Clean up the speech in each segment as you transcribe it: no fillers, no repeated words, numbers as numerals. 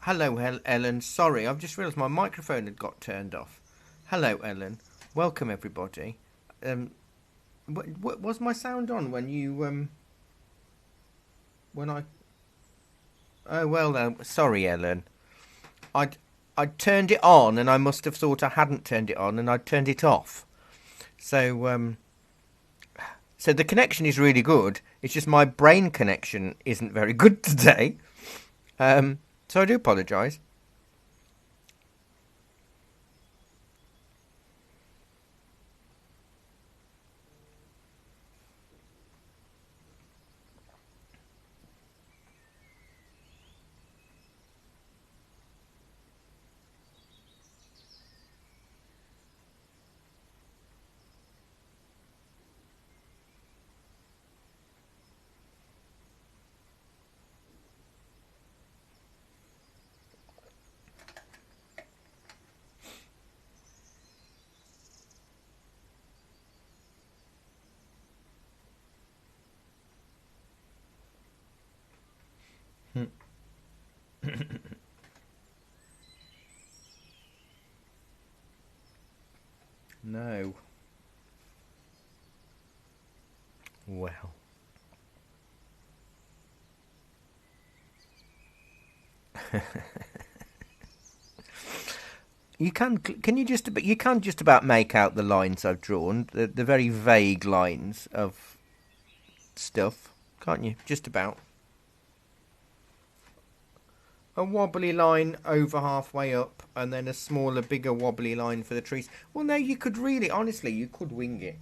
Hello, Ellen. Sorry, I've just realised my microphone had got turned off. Hello, Ellen. Welcome, everybody. Um, was my sound on when when I? Oh well, sorry, Ellen. I'd I'd turned it on, and I must have thought I hadn't turned it on, and I'd turned it off. So so the connection is really good. It's just my brain connection isn't very good today. So I do apologise. No. Well. You can you just you can just about make out the lines I've drawn, the very vague lines of stuff, can't you? Just about. A wobbly line over halfway up, and then a smaller, bigger wobbly line for the trees. Well, no, you could really, honestly, you could wing it.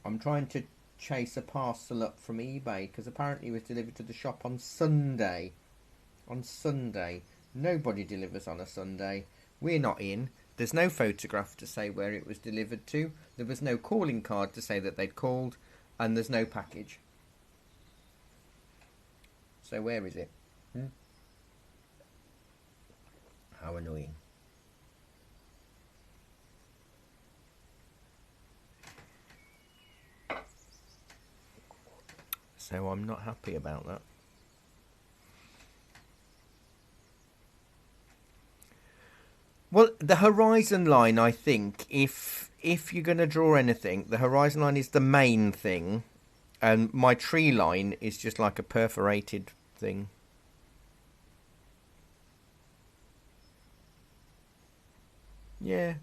I'm trying to chase a parcel up from eBay because apparently it was delivered to the shop on Sunday. On Sunday. Nobody delivers on a Sunday. We're not in. There's no photograph to say where it was delivered to. There was no calling card to say that they'd called. And there's no package. So where is it? How annoying. So I'm not happy about that. Well, the horizon line, I think, if you're going to draw anything, the horizon line is the main thing, and my tree line is just like a perforated thing. Yeah.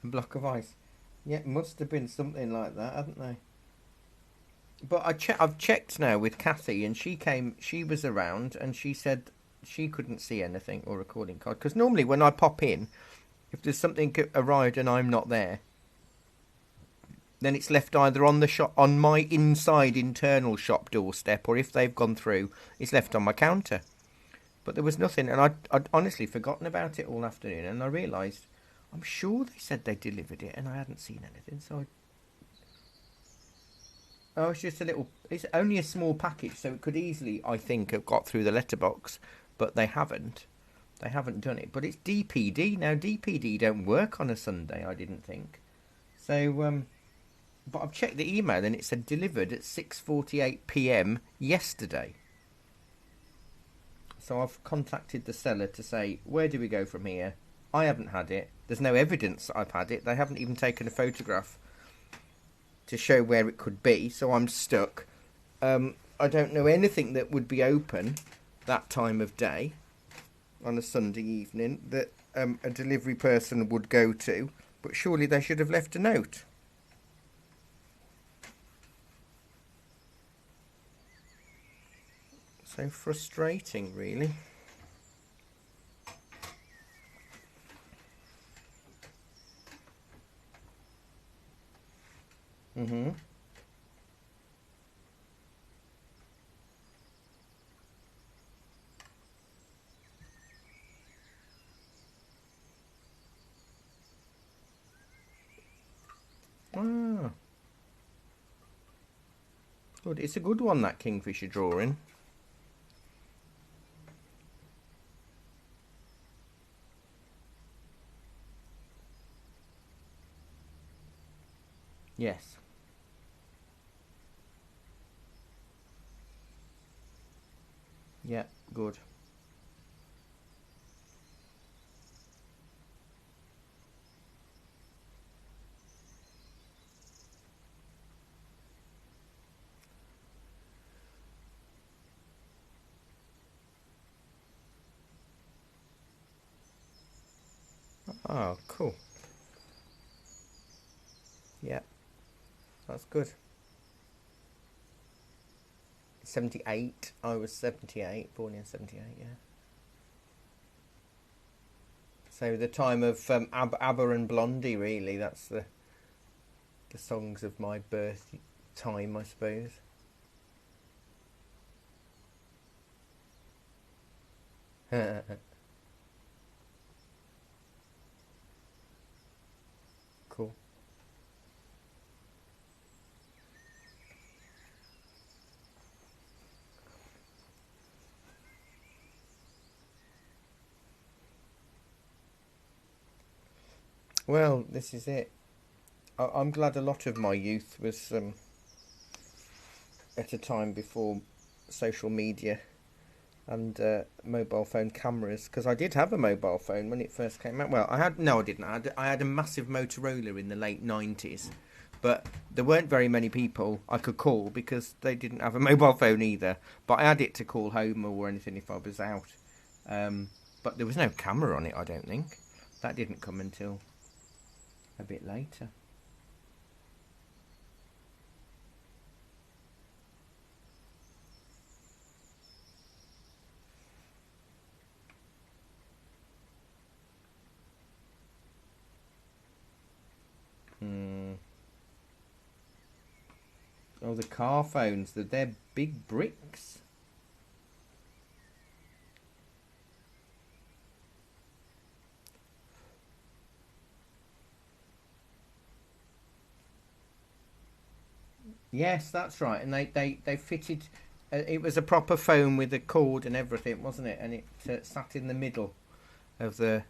A block of ice. Yeah, it must have been something like that, hadn't they? But I've checked now with Kathy, and she was around, and she said she couldn't see anything or recording card. Because normally when I pop in, if there's something arrived and I'm not there, then it's left either on the shop, on my inside internal shop doorstep, or if they've gone through, it's left on my counter. But there was nothing, and I'd honestly forgotten about it all afternoon, and I realised I'm sure they said they delivered it, and I hadn't seen anything. So oh, it's just a little. It's only a small package, so it could easily, I think, have got through the letterbox, but they haven't. They haven't done it. But it's DPD now. DPD don't work on a Sunday. I didn't think. So but I've checked the email and it said delivered at 6:48 p.m. yesterday. So I've contacted the seller to say, where do we go from here? I haven't had it. There's no evidence that I've had it. They haven't even taken a photograph to show where it could be, so I'm stuck. I don't know anything that would be open that time of day on a Sunday evening that a delivery person would go to, but surely they should have left a note. So frustrating, really. Mm-hmm. Ah, good. It's a good one, that kingfisher drawing. Yes. Yeah, good. Oh, cool. Yeah, that's good. 78. I was 78, born in 78, yeah. So the time of ABBA and Blondie, really. That's the songs of my birth time, I suppose. Cool. Well, this is it. I'm glad a lot of my youth was at a time before social media and mobile phone cameras, because I did have a mobile phone when it first came out. Well, I had no, I didn't. I had a massive Motorola in the late 90s, but there weren't very many people I could call because they didn't have a mobile phone either. But I had it to call home or anything if I was out. But there was no camera on it, I don't think. That didn't come until a bit later. Hmm. Oh, the car phones, they're big bricks. Yes, that's right. And they fitted. It was a proper phone with a cord and everything, wasn't it? And it sat in the middle of the.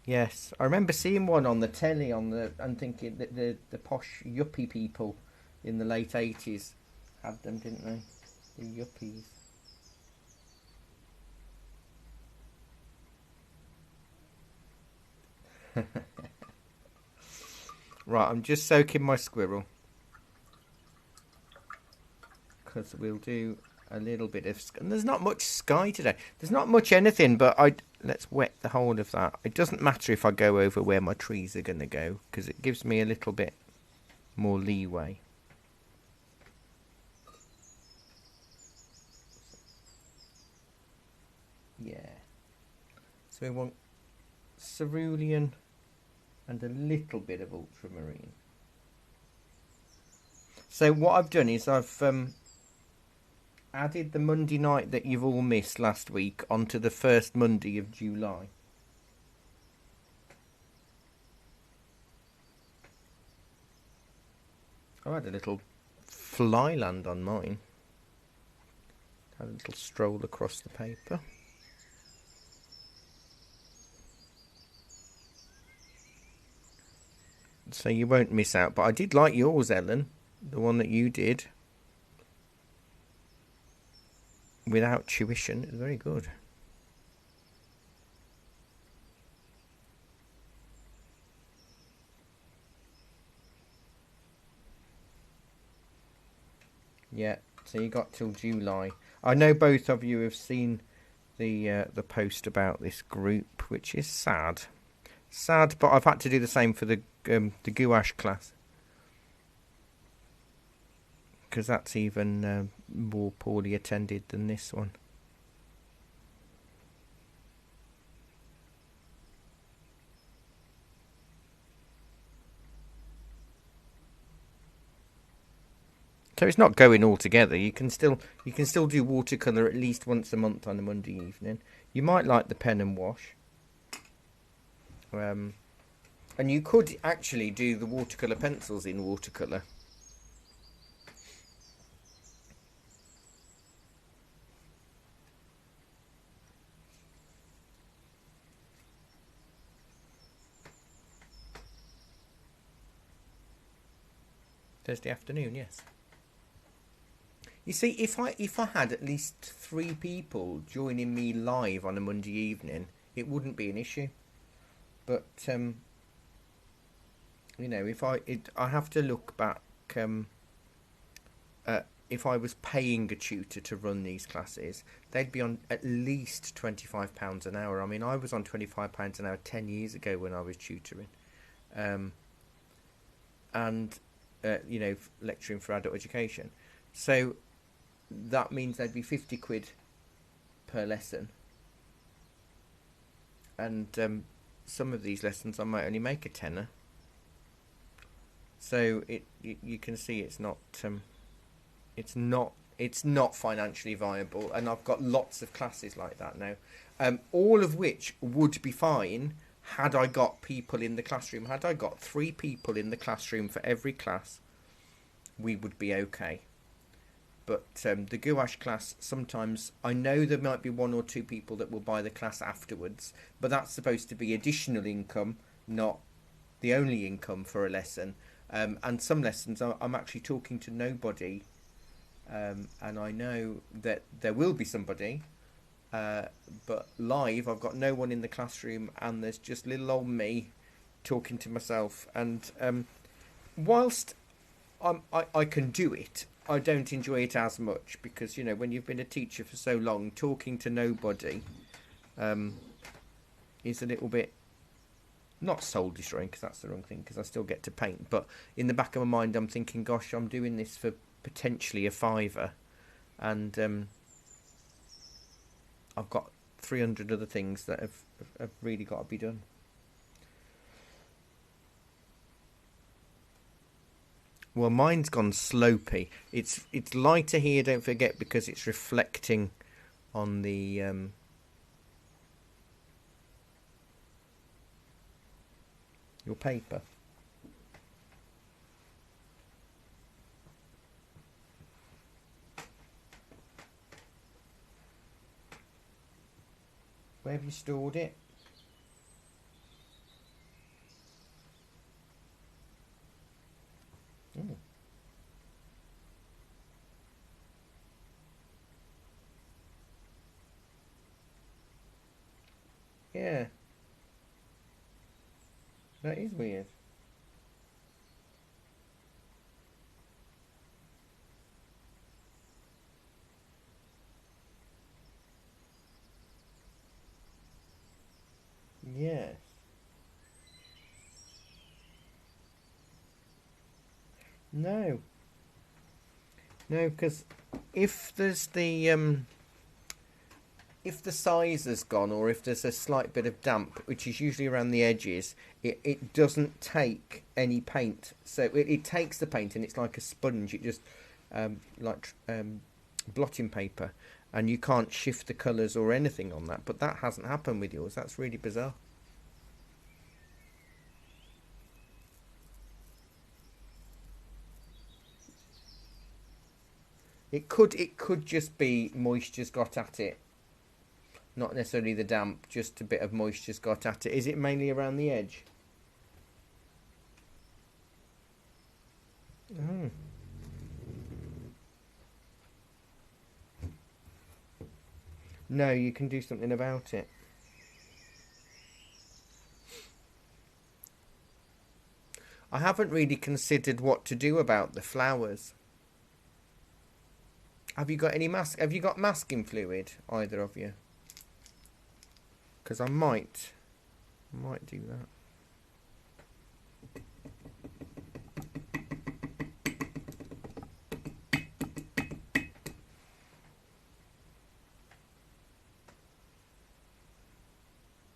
Yes, I remember seeing one on the telly and thinking that the posh yuppie people in the late 80s had them, didn't they? The yuppies. Right, I'm just soaking my squirrel because we'll do a little bit of. And there's not much sky today. There's not much anything, but let's wet the whole of that. It doesn't matter if I go over where my trees are going to go because it gives me a little bit more leeway. Yeah. So we want cerulean and a little bit of ultramarine. So what I've done is I've added the Monday night that you've all missed last week onto the first Monday of July. I had a little fly land on mine. Had a little stroll across the paper. So you won't miss out. But I did like yours, Ellen. The one that you did. Without tuition. It was very good. Yeah, so you got till July. I know both of you have seen the post about this group, which is sad. Sad, but I've had to do the same for the gouache class because that's even more poorly attended than this one. So it's not going all together. You can still do watercolour at least once a month on a Monday evening. You might like the pen and wash. And you could actually do the watercolour pencils in watercolour. Thursday afternoon, yes. You see, if I had at least 3 people joining me live on a Monday evening, it wouldn't be an issue. But you know, I have to look back. If I was paying a tutor to run these classes, they'd be on at least £25 an hour. I mean, I was on £25 an hour 10 years ago when I was tutoring, and you know, lecturing for adult education. So that means they'd be 50 quid per lesson, and some of these lessons I might only make a tenner. So you can see it's not financially viable, and I've got lots of classes like that now, all of which would be fine had I got people in the classroom. Had I got 3 people in the classroom for every class, we would be okay. But the gouache class, sometimes I know there might be 1 or 2 people that will buy the class afterwards, but that's supposed to be additional income, not the only income for a lesson. And some lessons I'm actually talking to nobody, and I know that there will be somebody, but live I've got no one in the classroom, and there's just little old me talking to myself. And whilst I can do it, I don't enjoy it as much, because, you know, when you've been a teacher for so long, talking to nobody is a little bit, not soul destroying, because that's the wrong thing, because I still get to paint, but in the back of my mind I'm thinking, gosh, I'm doing this for potentially a £5, and I've got 300 other things that have really got to be done. Well, mine's gone slopey. It's lighter here, don't forget, because it's reflecting on the your paper. Where have you stored it? Mm. Yeah. That is weird. Yes. No. No, because if there's if the size has gone, or if there's a slight bit of damp, which is usually around the edges, it doesn't take any paint. So it takes the paint, and it's like a sponge. It just like blotting paper, and you can't shift the colours or anything on that. But that hasn't happened with yours. That's really bizarre. It could just be moisture's got at it. Not necessarily the damp, just a bit of moisture's got at it. Is it mainly around the edge? Mm. No, you can do something about it. I haven't really considered what to do about the flowers. Have you got any have you got masking fluid, either of you? Because I might do that.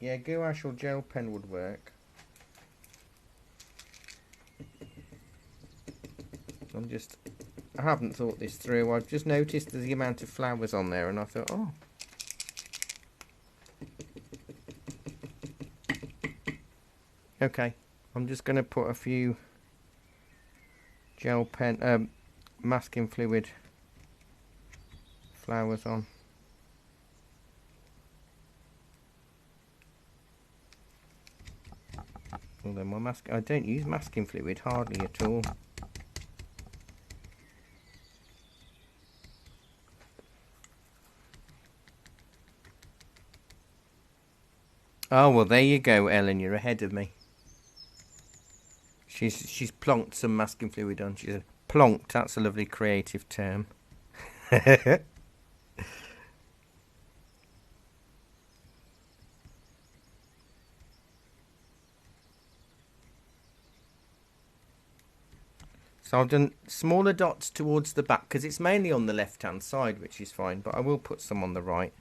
Yeah, gouache or gel pen would work. I haven't thought this through. I've just noticed the amount of flowers on there, and I thought, oh. Okay, I'm just going to put a few gel pen, masking fluid flowers on. Although I don't use masking fluid hardly at all. Oh, well, there you go, Ellen. You're ahead of me. She's plonked some masking fluid on. She's plonked. That's a lovely creative term. So I've done smaller dots towards the back because it's mainly on the left-hand side, which is fine, but I will put some on the right.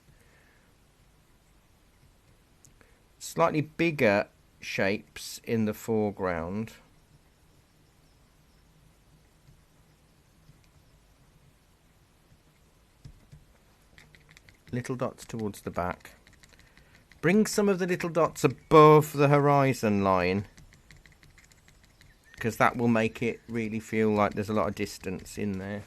Slightly bigger shapes in the foreground. Little dots towards the back. Bring some of the little dots above the horizon line, because that will make it really feel like there's a lot of distance in there.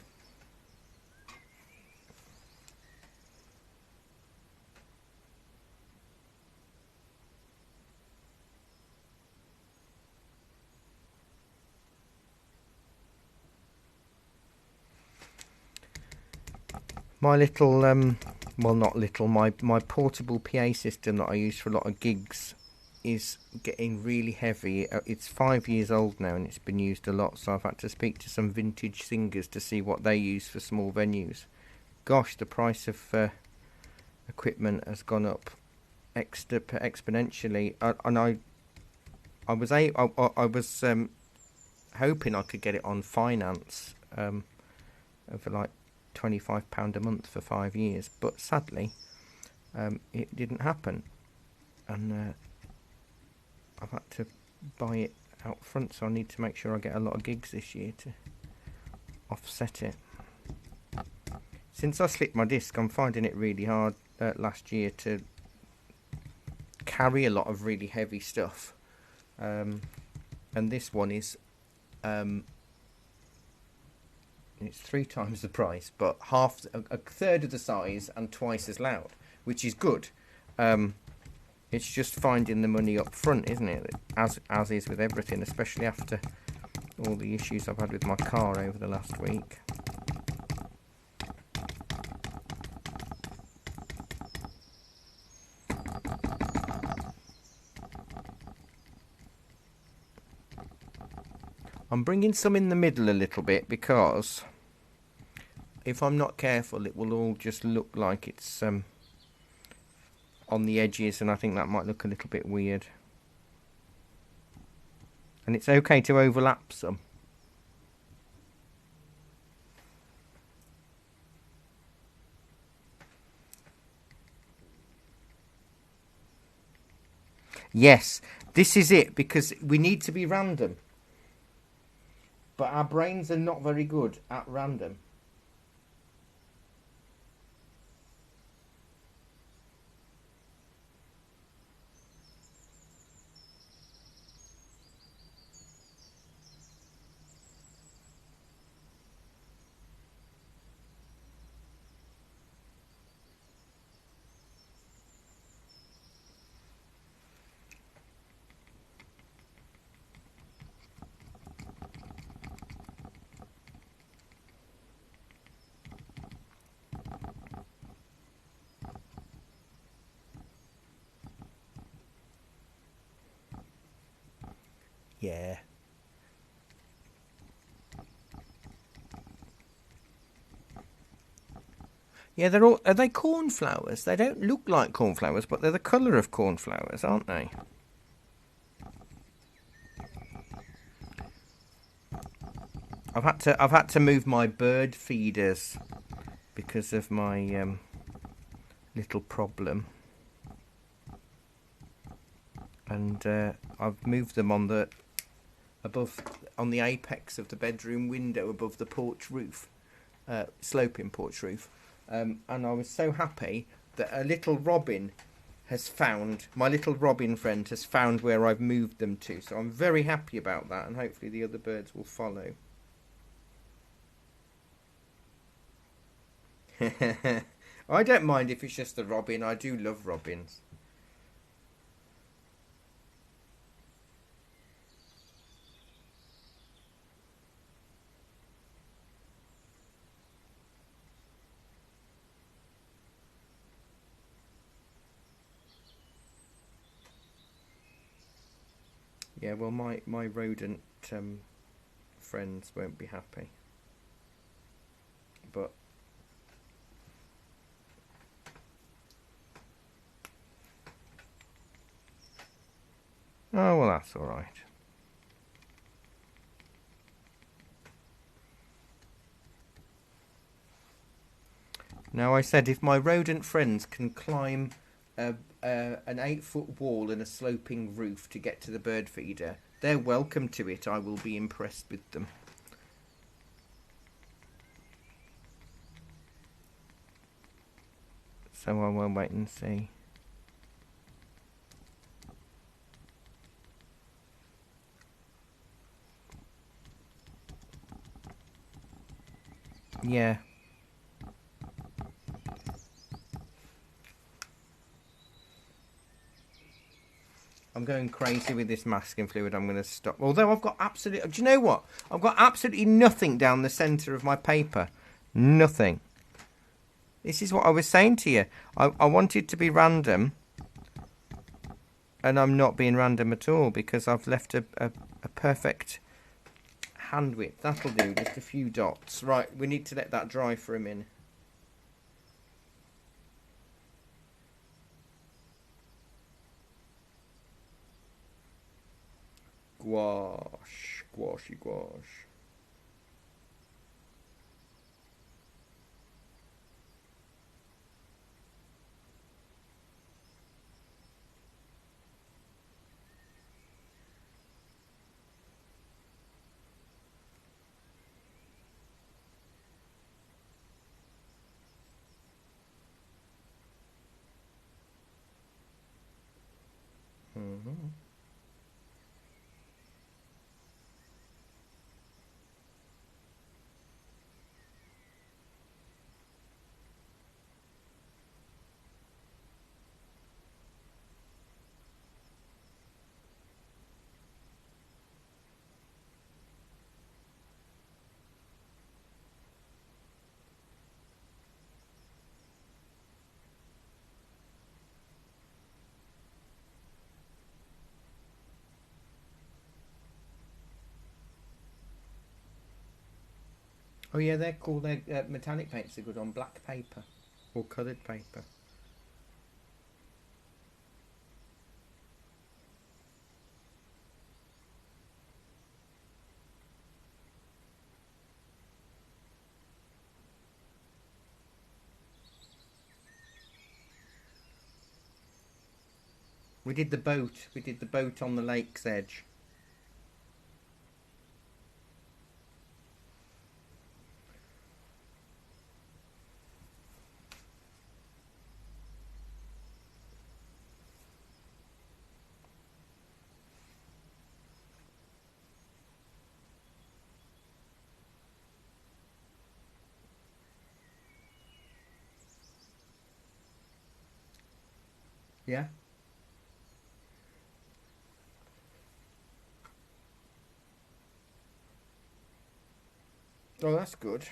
My little, well, not little, my portable PA system that I use for a lot of gigs is getting really heavy. It's 5 years old now and it's been used a lot, so I've had to speak to some vintage singers to see what they use for small venues. Gosh, the price of equipment has gone up exponentially, and I was hoping I could get it on finance for like £25 a month for 5 years, but sadly it didn't happen, and I've had to buy it out front, so I need to make sure I get a lot of gigs this year to offset it. Since I slipped my disc, I'm finding it really hard last year to carry a lot of really heavy stuff, and this one is it's 3 times the price, but a third of the size and twice as loud, which is good. It's just finding the money up front, isn't it? As is with everything, especially after all the issues I've had with my car over the last week. I'm bringing some in the middle a little bit because if I'm not careful it will all just look like it's on the edges, and I think that might look a little bit weird. And it's okay to overlap some. Yes, this is it, because we need to be random. But our brains are not very good at random. Yeah. Yeah, are they cornflowers? They don't look like cornflowers, but they're the colour of cornflowers, aren't they? I've had to move my bird feeders because of my little problem, and I've moved them on the apex of the bedroom window above the porch roof, sloping porch roof, and I was so happy that my little robin friend has found where I've moved them to, so I'm very happy about that, and hopefully the other birds will follow. I don't mind if it's just a robin. I do love robins. Yeah, well, my rodent friends won't be happy. But oh well, that's all right. Now I said if my rodent friends can climb an 8-foot wall and a sloping roof to get to the bird feeder, they're welcome to it. I will be impressed with them. So I will wait and see. Yeah. I'm going crazy with this masking fluid. I'm going to stop. Although I've got absolutely... Do you know what? I've got absolutely nothing down the centre of my paper. Nothing. This is what I was saying to you. I want it to be random. And I'm not being random at all because I've left a perfect hand width. That'll do. Just a few dots. Right, we need to let that dry for a minute. Gouache. Gouache, gouache. Mm-hmm. Oh yeah, they're cool. They're metallic paints are good on black paper or coloured paper. We did the boat. We did the boat on the lake's edge. Yeah. Oh, that's good.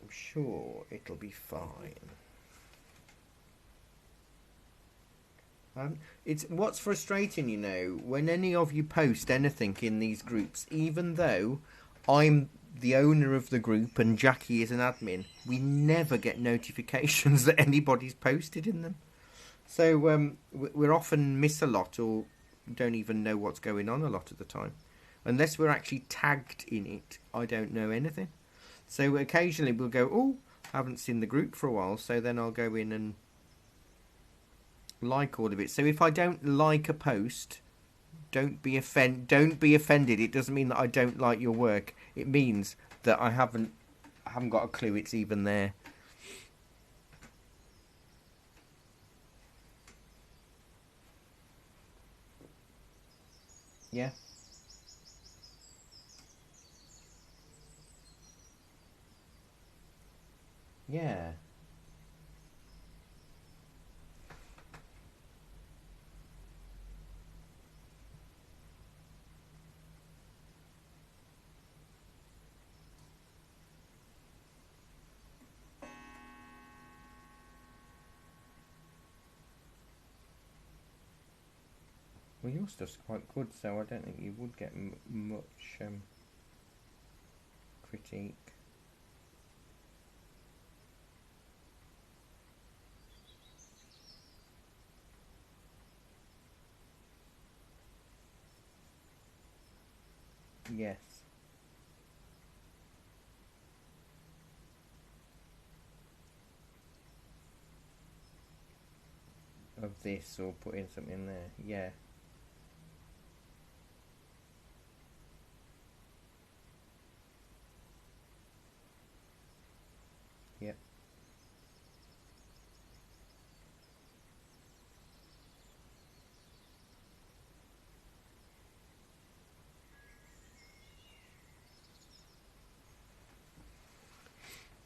I'm sure it'll be fine. It's what's frustrating, you know, when any of you post anything in these groups, even though I'm the owner of the group and Jackie is an admin, we never get notifications that anybody's posted in them. So we're often miss a lot or don't even know what's going on a lot of the time. Unless we're actually tagged in it, I don't know anything. So occasionally we'll go, oh, I haven't seen the group for a while, so then I'll go in and like all of it. So if I don't like a post, don't be offended. It doesn't mean that I don't like your work. It means that I haven't got a clue it's even there. Yeah. Yeah. Well, your stuff's quite good, so I don't think you would get much critique. Yes. Of this, or putting something there. Yeah. Yep.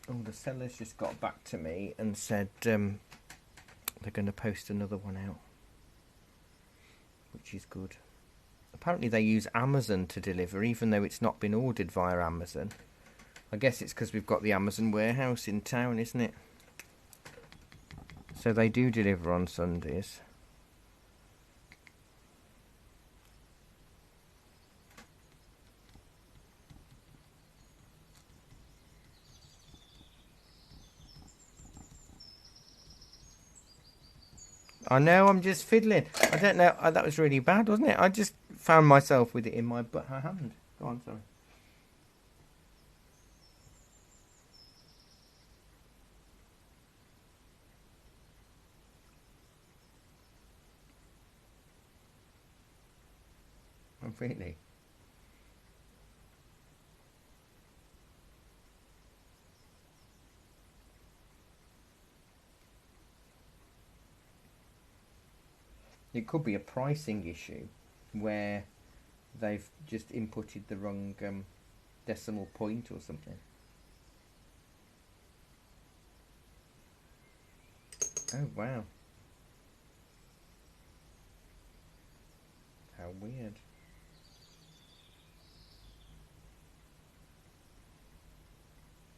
Oh, the sellers just got back to me and said they're going to post another one out, which is good. Apparently they use Amazon to deliver, even though it's not been ordered via Amazon. I guess it's because we've got the Amazon warehouse in town, isn't it? So they do deliver on Sundays. I know, I'm just fiddling. I don't know. That was really bad, wasn't it? I just found myself with it in my hand. Go on, sorry. Oh, really? It could be a pricing issue where they've just inputted the wrong decimal point or something. Oh, wow. How weird.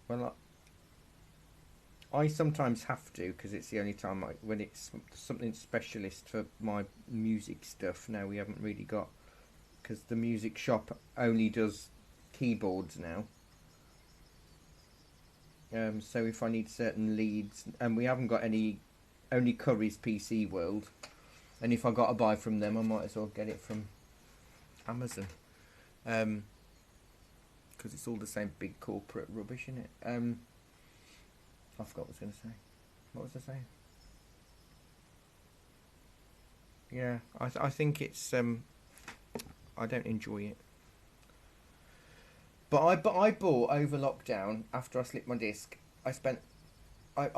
Well, I sometimes have to, because it's the only time when it's something specialist for my music stuff. Now we haven't really got, because the music shop only does keyboards now. So if I need certain leads, and we haven't got any, only Curry's PC World, and if I got to buy from them, I might as well get it from Amazon, because it's all the same big corporate rubbish, isn't it? I forgot what I was going to say. What was I saying? Yeah, I think it's I don't enjoy it. But I bought over lockdown after I slipped my disc. I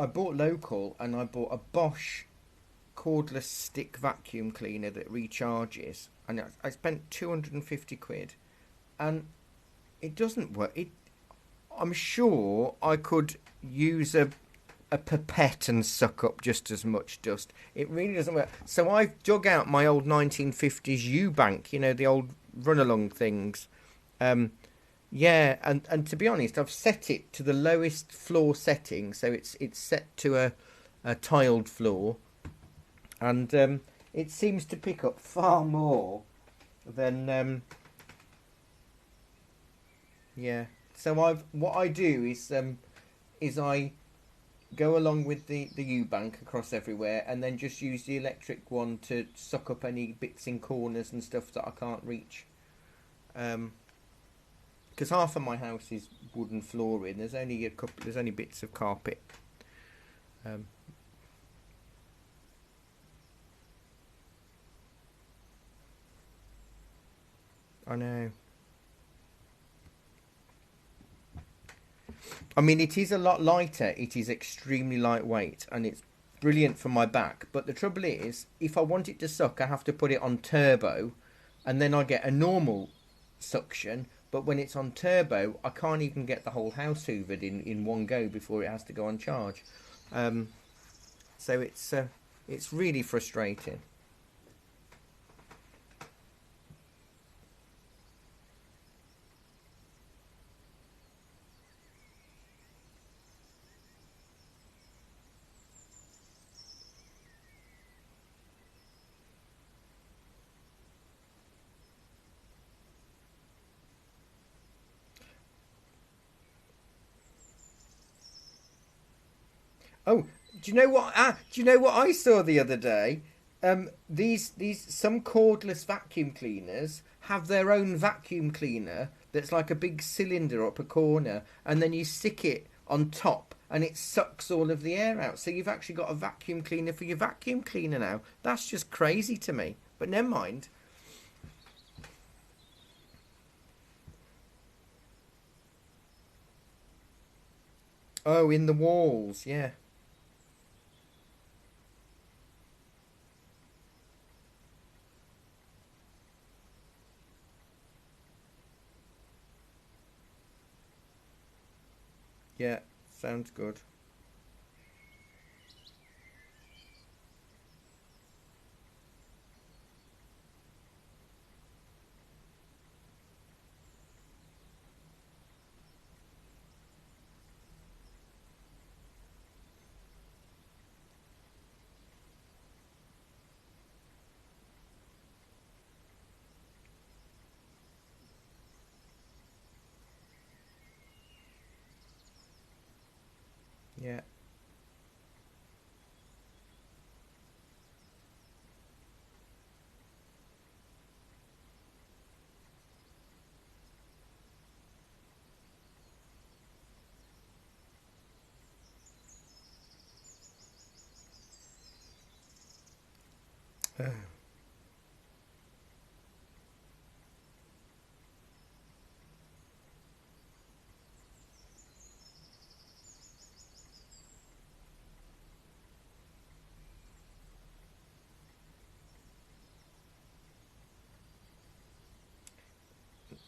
bought local, and I bought a Bosch cordless stick vacuum cleaner that recharges, and I spent 250 quid, and it doesn't work. I'm sure I could use a pipette and suck up just as much dust. It really doesn't work. So I've dug out my old 1950s U-Bank, the old run-along things. Um, yeah, and to be honest, I've set it to the lowest floor setting, so it's set to a tiled floor, and it seems to pick up far more than yeah. So what I do is I go along with the U-Bank across everywhere, and then just use the electric one to suck up any bits in corners and stuff that I can't reach. Because half of my house is wooden flooring. There's only a couple. There's only bits of carpet. Um, I know. I mean, it is a lot lighter. It is extremely lightweight, and it's brilliant for my back. But the trouble is, if I want it to suck, I have to put it on turbo, and then I get a normal suction. But when it's on turbo, I can't even get the whole house hoovered in one go before it has to go on charge. Um, so it's really frustrating. Oh, do you know what? Do you know what I saw the other day? These some cordless vacuum cleaners have their own vacuum cleaner that's like a big cylinder up a corner, and then you stick it on top, and it sucks all of the air out. So you've actually got a vacuum cleaner for your vacuum cleaner now. That's just crazy to me. But never mind. Oh, in the walls, yeah. Yeah, sounds good. Yeah.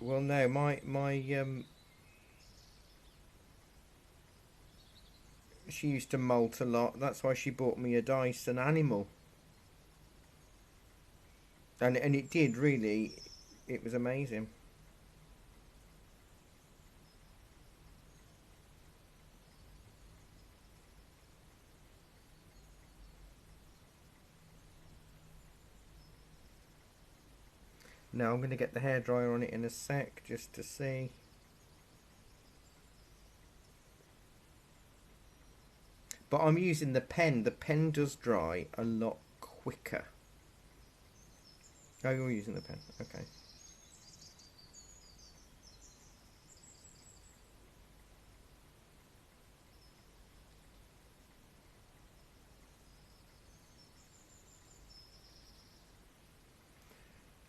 Well, no, my she used to molt a lot. That's why she bought me a Dyson Animal, and it did really. It was amazing. Now I'm going to get the hairdryer on it in a sec just to see. But I'm using the pen. The pen does dry a lot quicker. Oh, you're using the pen. Okay.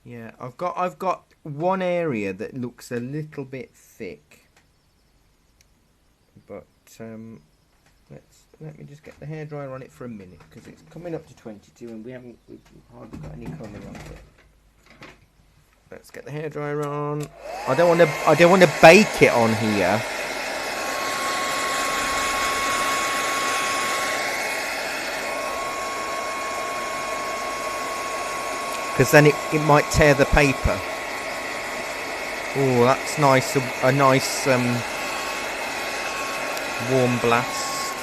Yeah, I've got one area that looks a little bit thick, but let me just get the hairdryer on it for a minute because it's coming up to 22 and we've hardly got any colour on it. Let's get the hairdryer on. I don't want to bake it on here. Because then it might tear the paper. Oh, that's nice. A nice warm blast.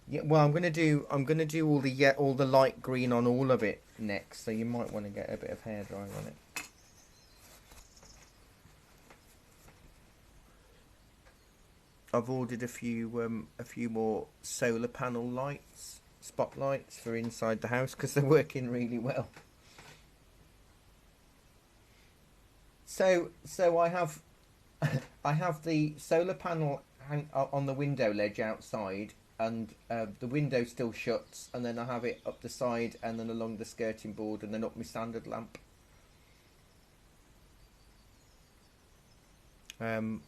Yeah, well, I'm gonna do all the light green on all of it next. So you might want to get a bit of hairdryer on it. I've ordered a few more solar panel lights, spotlights for inside the house because they're working really well. So I have the solar panel on the window ledge outside, and the window still shuts, and then I have it up the side, and then along the skirting board, and then up my standard lamp. Um,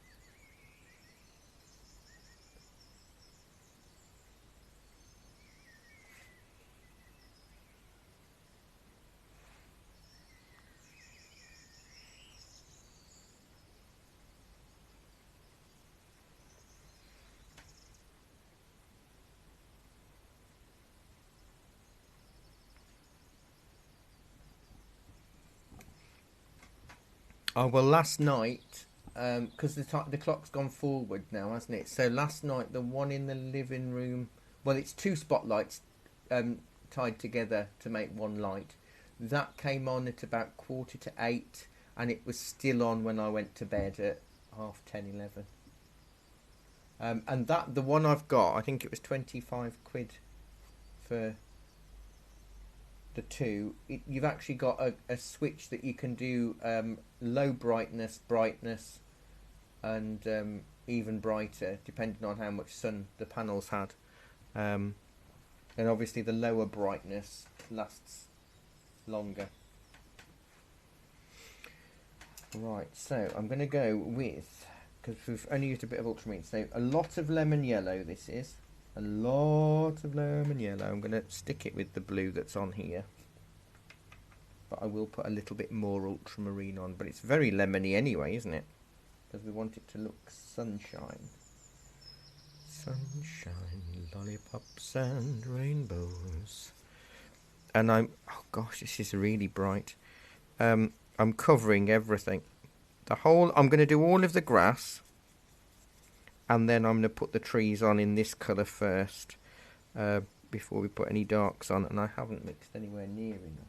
oh well, last night, because the clock's gone forward now, hasn't it? So last night, the one in the living room, well, it's two spotlights um, tied together to make one light. That came on at about 7:45, and it was still on when I went to bed at 10:30, 11. And that the one I've got, I think it was 25 quid for the two. You've actually got a switch that you can do low brightness, brightness, and even brighter, depending on how much sun the panels had. And obviously the lower brightness lasts longer. Right, so I'm going to go with, because we've only used a bit of ultramarine, so a lot of lemon yellow this is. A lot of lemon yellow. I'm going to stick it with the blue that's on here. But I will put a little bit more ultramarine on. But it's very lemony anyway, isn't it? Because we want it to look sunshine. Sunshine, lollipops and rainbows. And oh gosh, this is really bright. I'm covering everything. I'm going to do all of the grass. And then I'm going to put the trees on in this colour first. Before we put any darks on. And I haven't mixed anywhere near enough.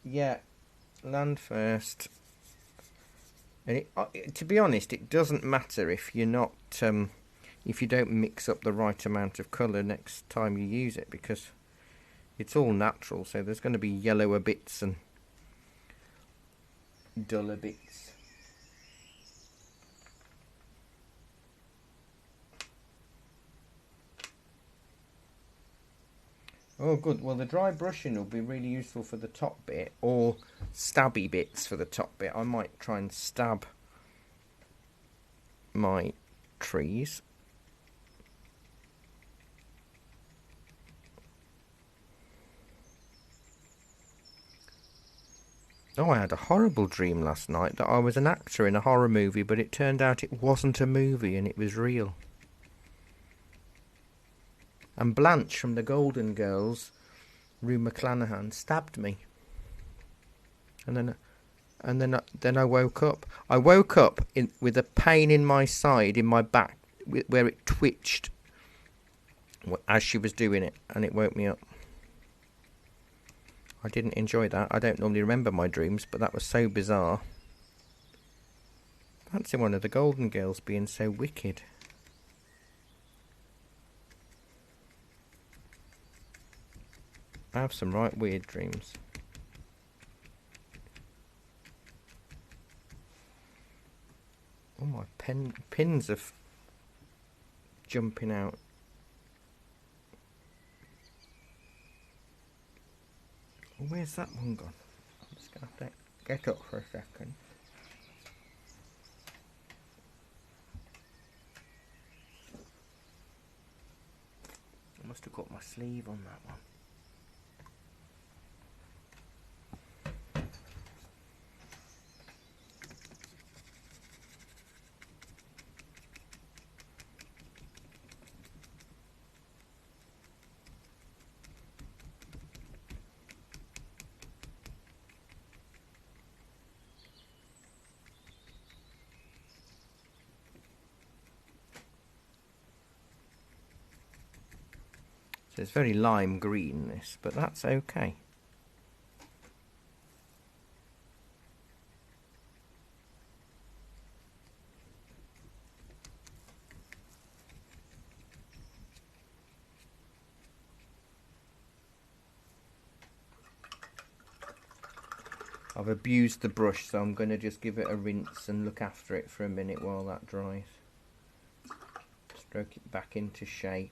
Yeah, land first. And to be honest, it doesn't matter if you're not, if you don't mix up the right amount of colour next time you use it, because it's all natural. So there's going to be yellower bits and duller bits. Oh, good. Well, the dry brushing will be really useful for the top bit, or stabby bits for the top bit. I might try and stab my trees. Oh, I had a horrible dream last night that I was an actor in a horror movie, but it turned out it wasn't a movie and it was real. And Blanche from the Golden Girls, Rue McClanahan, stabbed me. And then I woke up. I woke up with a pain in my side, in my back, where it twitched as she was doing it, and it woke me up. I didn't enjoy that. I don't normally remember my dreams, but that was so bizarre. Fancy one of the Golden Girls being so wicked. I have some right weird dreams. Oh, my pins are jumping out. Oh, where's that one gone? I'm just going to have to get up for a second. I must have got my sleeve on that one. So it's very lime green, this, but that's okay. I've abused the brush, so I'm going to just give it a rinse and look after it for a minute while that dries. Stroke it back into shape.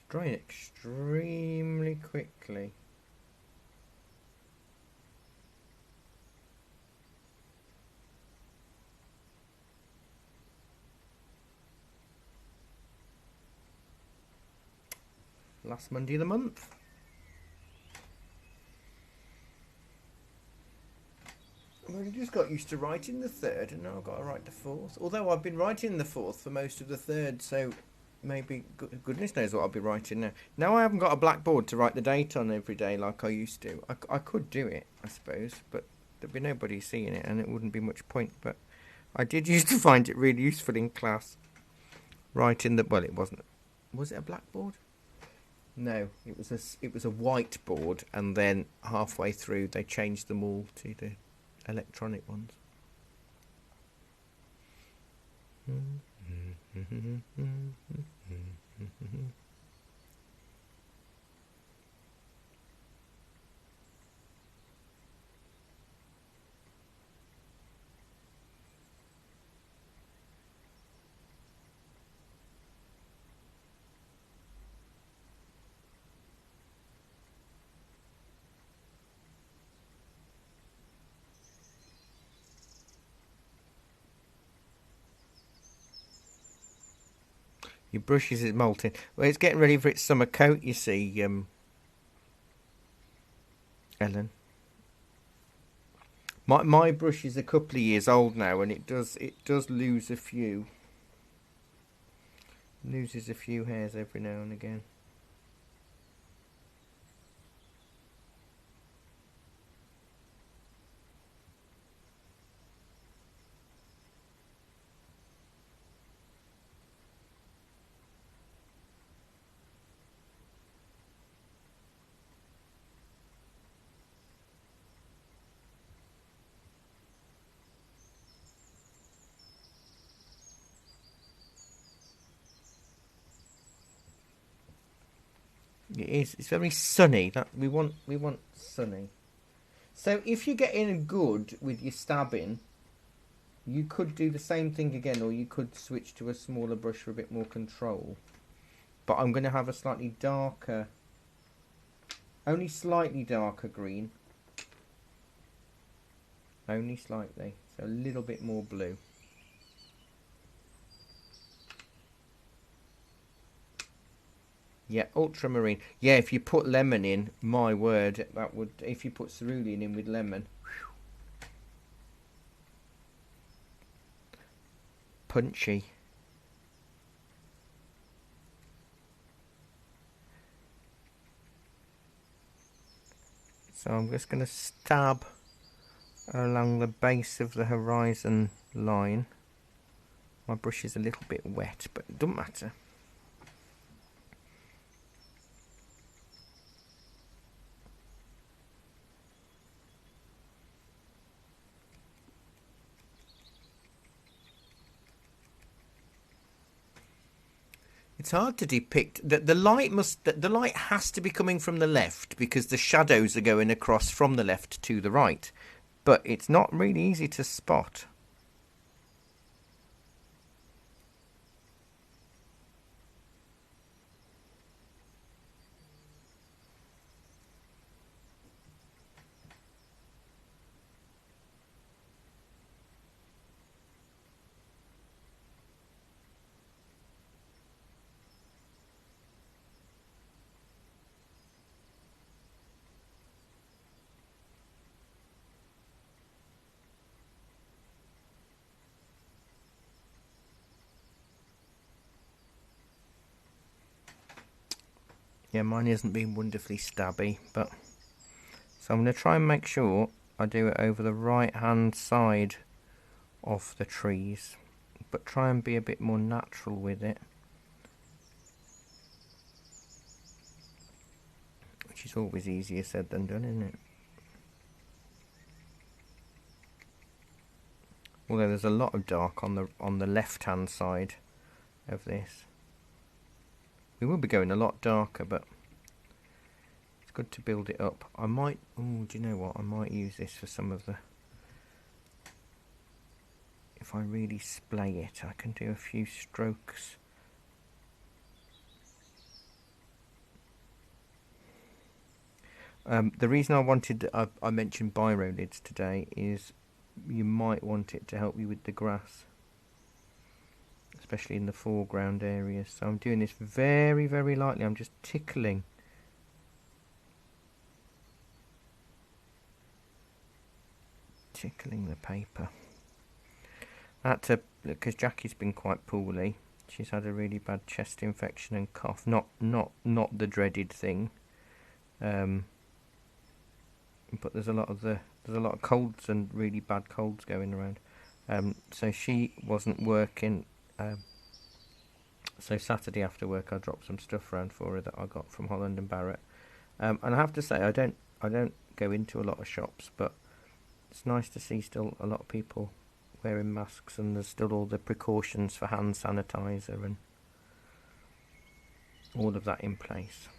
Drying extremely quickly. Last Monday of the month. Well, you just got used to writing the third, and now I've got to write the fourth. Although I've been writing the fourth for most of the third, so maybe goodness knows what I'll be writing now. Now I haven't got a blackboard to write the date on every day like I used to. I could do it, I suppose, but there'd be nobody seeing it, and it wouldn't be much point. But I did used to find it really useful in class, writing the. Well, it wasn't. Was it a blackboard? No, it was a whiteboard, and then halfway through they changed them all to the electronic ones. Your brushes is molting. Well, it's getting ready for its summer coat, you see, Ellen. My brush is a couple of years old now, and it does lose a few. Loses a few hairs every now and again. It is. It's very sunny. That we want sunny. So if you get in good with your stabbing, you could do the same thing again, or you could switch to a smaller brush for a bit more control. But I'm going to have a slightly darker, only slightly darker green. Only slightly. So a little bit more blue. Yeah, ultramarine. Yeah, if you put lemon in, my word, that would. If you put cerulean in with lemon, whew, punchy. So I'm just going to stab along the base of the horizon line. My brush is a little bit wet, but it doesn't matter. It's hard to depict. The light has to be coming from the left because the shadows are going across from the left to the right. But it's not really easy to spot. Yeah, mine hasn't been wonderfully stabby, but so I'm going to try and make sure I do it over the right hand side of the trees, but try and be a bit more natural with it, which is always easier said than done, isn't it? Although there's a lot of dark on the left-hand side of this. We will be going a lot darker, but it's good to build it up. I might, oh, do you know what? I might use this for some of the, if I really splay it, I can do a few strokes. The reason I wanted, I mentioned biro lids today is you might want it to help you with the grass, especially in the foreground areas. So I'm doing this very, very lightly. I'm just tickling. Tickling the paper. I had to, because Jackie's been quite poorly. She's had a really bad chest infection and cough. Not the dreaded thing. But there's a lot of colds and really bad colds going around. So she wasn't working. So Saturday after work, I dropped some stuff around for her that I got from Holland and Barrett. And I have to say, I don't go into a lot of shops, but it's nice to see still a lot of people wearing masks, and there's still all the precautions for hand sanitizer and all of that in place.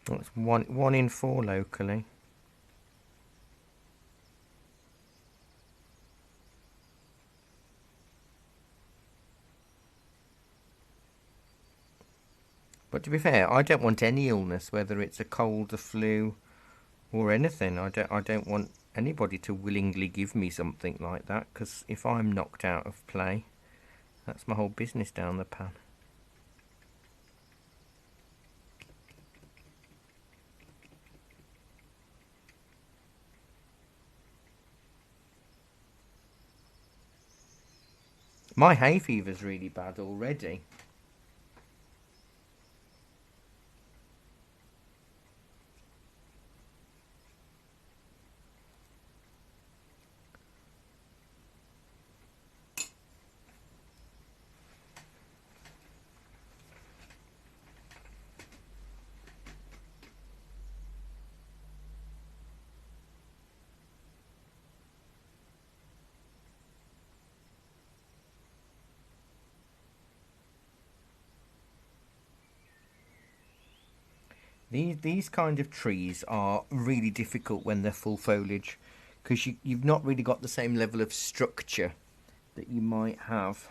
That's one in 4 locally. But to be fair, I don't want any illness, whether it's a cold, a flu, or anything. I don't want anybody to willingly give me something like that, because if I'm knocked out of play, that's my whole business down the pan. My hay fever's really bad already. These kind of trees are really difficult when they're full foliage, because you've not really got the same level of structure that you might have.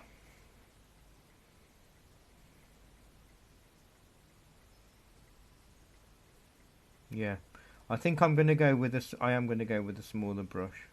Yeah, I think I'm going to go with I am going to go with a smaller brush.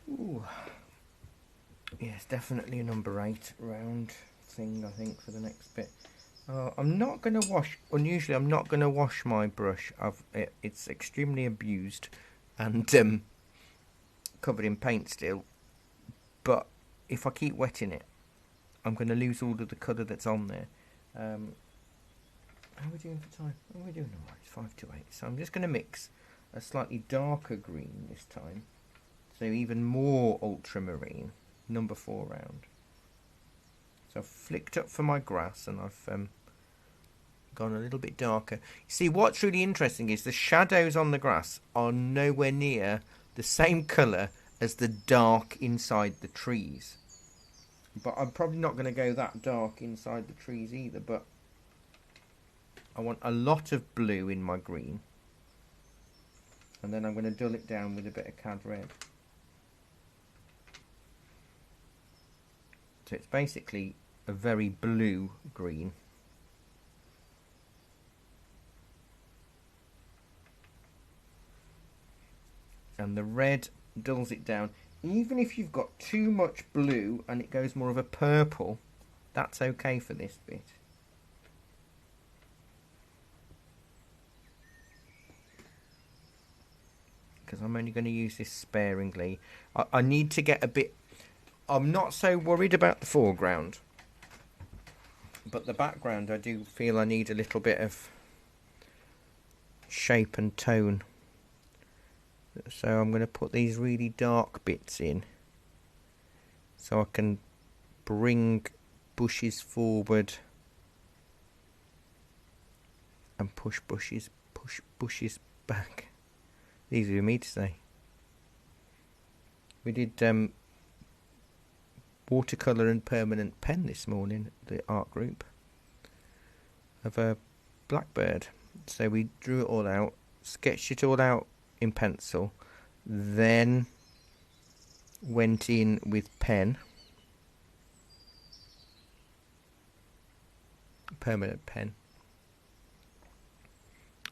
Ooh. Yes, definitely a number 8 round. thing, I think, for the next bit. I'm not going to wash. Unusually, I'm not going to wash my brush. It's extremely abused and covered in paint still. But if I keep wetting it, I'm going to lose all of the colour that's on there. How are we doing for time? Oh, we're doing alright. It's 5 to 8. So I'm just going to mix a slightly darker green this time. So even more ultramarine. Number 4 round. So I've flicked up for my grass and I've gone a little bit darker. See, what's really interesting is the shadows on the grass are nowhere near the same colour as the dark inside the trees. But I'm probably not going to go that dark inside the trees either, but I want a lot of blue in my green. And then I'm going to dull it down with a bit of cad red. So it's basically a very blue green. And the red dulls it down. Even if you've got too much blue and it goes more of a purple, that's okay for this bit. Because I'm only going to use this sparingly. I need to get a bit... I'm not so worried about the foreground. But the background, I do feel I need a little bit of shape and tone. So I'm going to put these really dark bits in. So I can bring bushes forward. And push bushes back. Easy for me to say. We did watercolour and permanent pen this morning, the art group, of a blackbird. So we drew it all out, sketched it all out in pencil, then went in with pen, permanent pen,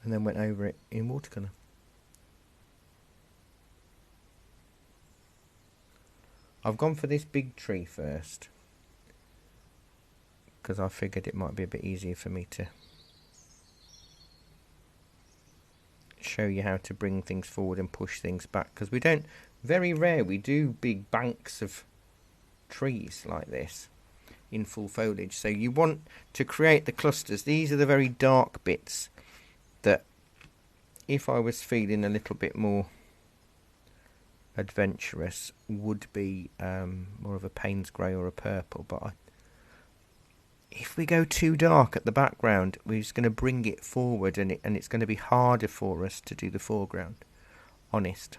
and then went over it in watercolour. I've gone for this big tree first because I figured it might be a bit easier for me to show you how to bring things forward and push things back, because we don't, very rare we do big banks of trees like this in full foliage. So you want to create the clusters. These are the very dark bits that if I was feeling a little bit more adventurous would be more of a Payne's grey or a purple, but if we go too dark at the background, we're just going to bring it forward, and it's going to be harder for us to do the foreground. Honest.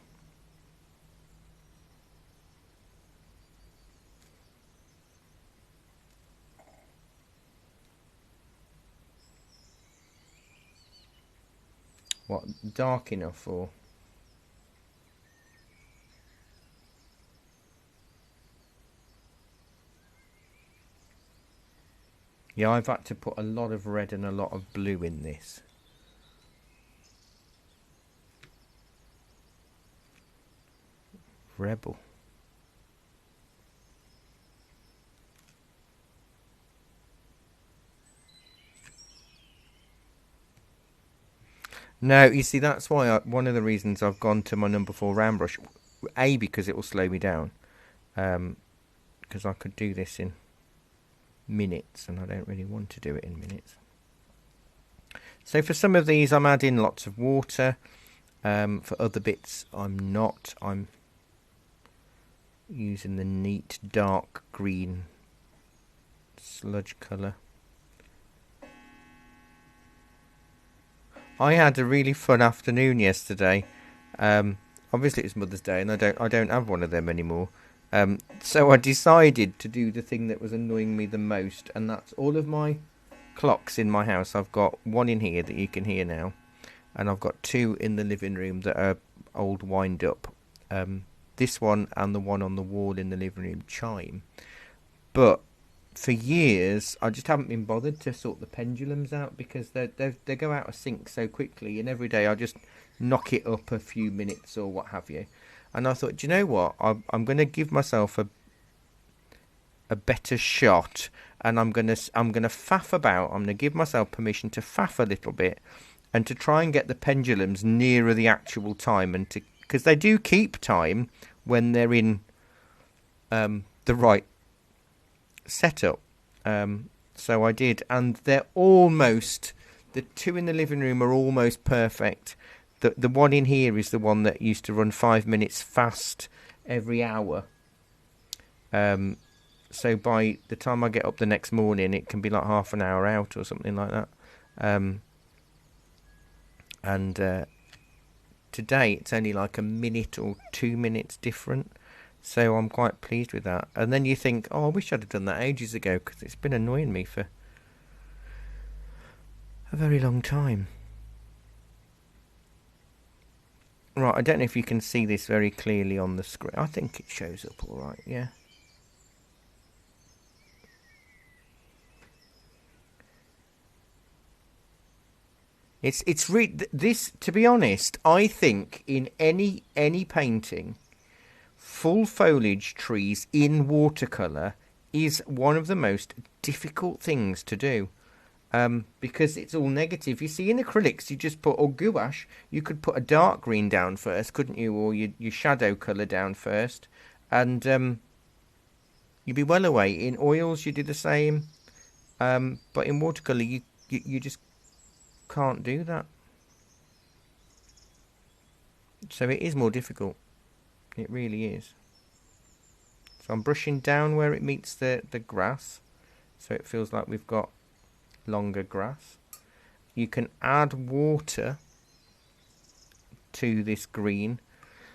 What, dark enough or? Yeah, I've had to put a lot of red and a lot of blue in this. Rebel. No, you see, that's why one of the reasons I've gone to my number 4 round brush. A, because it will slow me down. Because I could do this in minutes, and I don't really want to do it in minutes. So for some of these I'm adding lots of water. For other bits I'm not. I'm using the neat dark green sludge colour. I had a really fun afternoon yesterday. Obviously it's Mother's Day and I don't have one of them anymore. So I decided to do the thing that was annoying me the most, and that's all of my clocks in my house. I've got one in here that you can hear now, and I've got 2 in the living room that are old wind up. This one and the one on the wall in the living room chime. But for years I just haven't been bothered to sort the pendulums out, because they go out of sync so quickly, and every day I just knock it up a few minutes or what have you. And I thought, do you know what? I'm going to give myself a a better shot, and I'm gonna faff about. I'm gonna give myself permission to faff a little bit, and to try and get the pendulums nearer the actual time, and because they do keep time when they're in the right setup. So I did, and they're almost, the two in the living room are almost perfect. The one in here is the one that used to run 5 minutes fast every hour. So by the time I get up the next morning, it can be like half an hour out or something like that. And today it's only like a minute or 2 minutes different. So I'm quite pleased with that. And then you think, oh, I wish I'd have done that ages ago, because it's been annoying me for a very long time. Right, I don't know if you can see this very clearly on the screen. I think it shows up all right, yeah. It's this, to be honest, I think in any painting, full foliage trees in watercolour is one of the most difficult things to do. Because it's all negative. You see, in acrylics, you just put, or gouache, you could put a dark green down first, couldn't you? Or your shadow colour down first. And you'd be well away. In oils, you do the same. But in watercolour, you just can't do that. So it is more difficult. It really is. So I'm brushing down where it meets the grass. So it feels like we've got longer grass. You can add water to this green.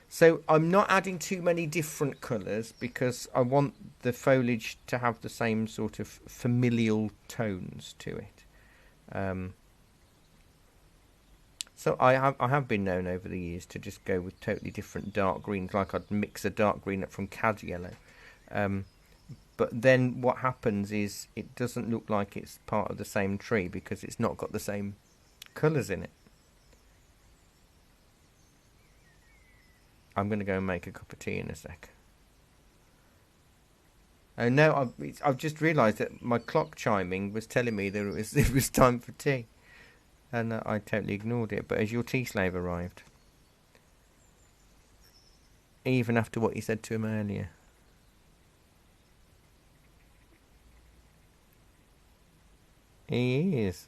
So I'm not adding too many different colours, because I want the foliage to have the same sort of familial tones to it. So I have been known over the years to just go with totally different dark greens, like I'd mix a dark green up from cad yellow. But then what happens is it doesn't look like it's part of the same tree, because it's not got the same colours in it. I'm going to go and make a cup of tea in a sec. Oh no, I've just realised that my clock chiming was telling me that it was time for tea. And I totally ignored it. But as your tea slave arrived, even after what you said to him earlier. He is.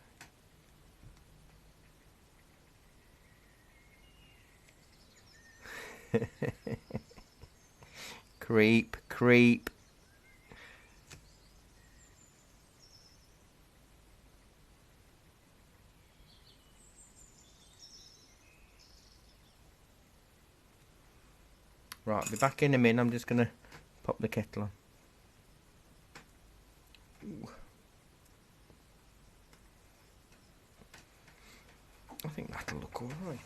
Creep, creep. Right, I'll be back in a minute. I'm just going to pop the kettle on. Ooh. I think that'll look all right.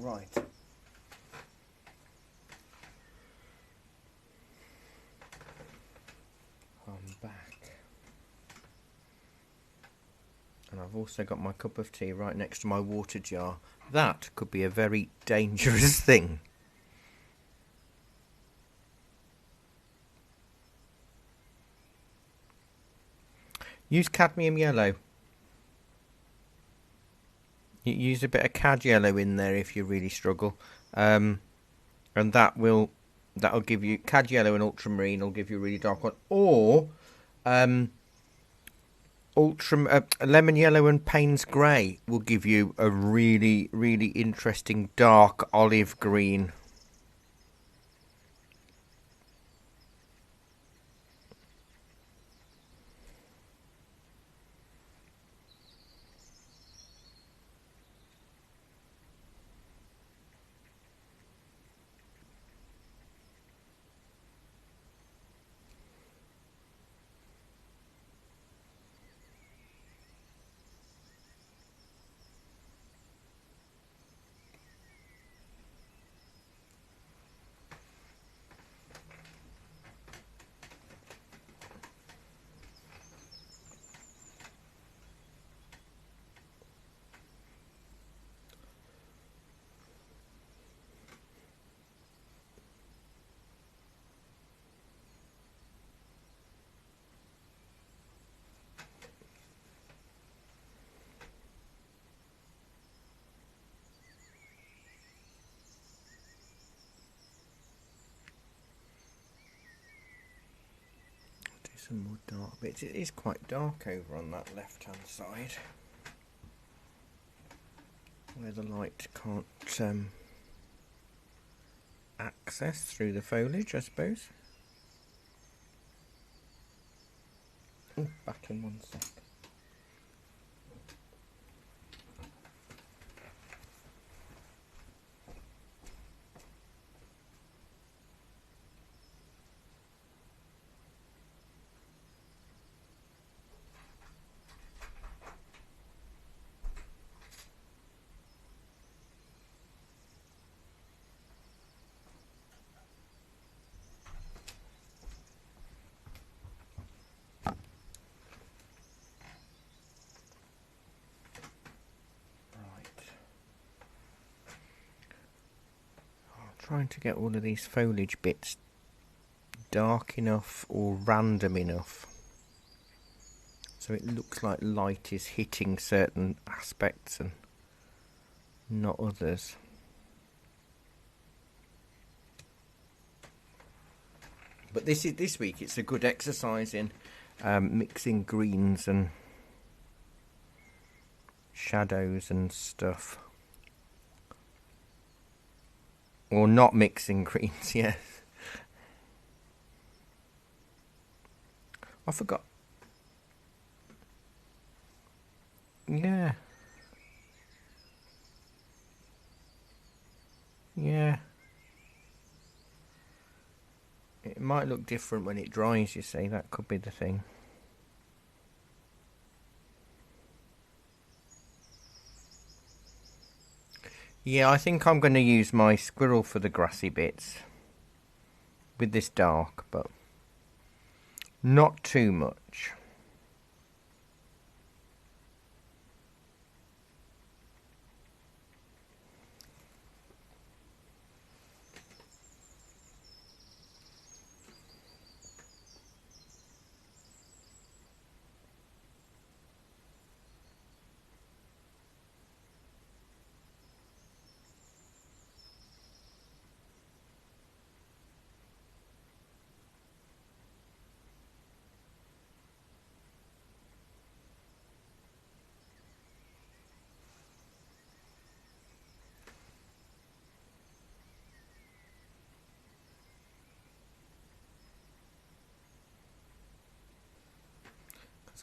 Right. I'm back. And I've also got my cup of tea right next to my water jar. That could be a very dangerous thing. Use cadmium yellow. You use a bit of cad yellow in there if you really struggle, and that'll give you cad yellow and ultramarine will give you a really dark one, or lemon yellow and Payne's grey will give you a really, really interesting dark olive green. Some more dark bits. It is quite dark over on that left hand side where the light can't access through the foliage, I suppose. Oh, back in 1 sec. Trying to get all of these foliage bits dark enough or random enough so it looks like light is hitting certain aspects and not others. But this week it's a good exercise in mixing greens and shadows and stuff. Or not mixing greens, yes. I forgot. Yeah. Yeah. It might look different when it dries, you see. That could be the thing. Yeah, I think I'm going to use my squirrel for the grassy bits with this dark, but not too much.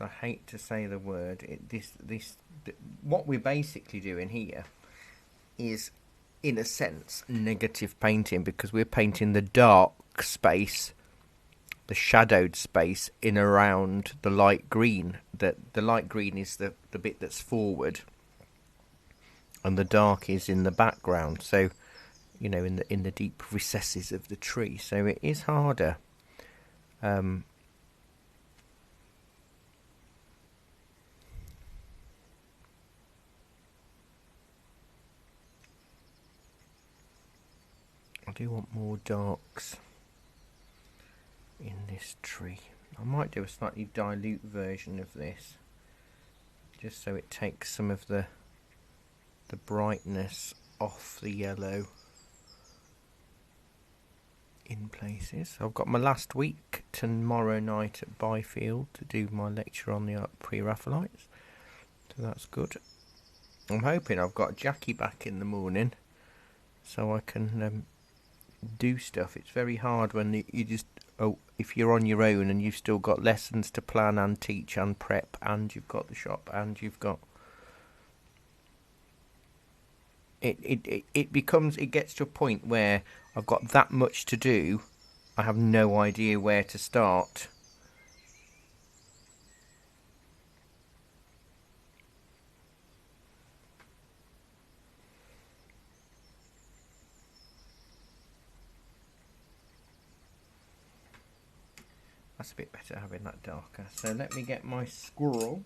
I hate to say the word. What we're basically doing here is, in a sense, negative painting, because we're painting the dark space, the shadowed space in around the light green. The light green is the bit that's forward, and the dark is in the background, so you know, in the deep recesses of the tree, so it is harder. I do want more darks in this tree. I might do a slightly dilute version of this, just so it takes some of the brightness off the yellow in places. I've got my last week tomorrow night at Byfield to do my lecture on the pre-Raphaelites, so that's good. I'm hoping I've got Jackie back in the morning so I can do stuff. It's very hard when you just, if you're on your own and you've still got lessons to plan and teach and prep, and you've got the shop, and you've got it gets to a point where I've got that much to do, I have no idea where to start. That's a bit better having that darker. So let me get my squirrel.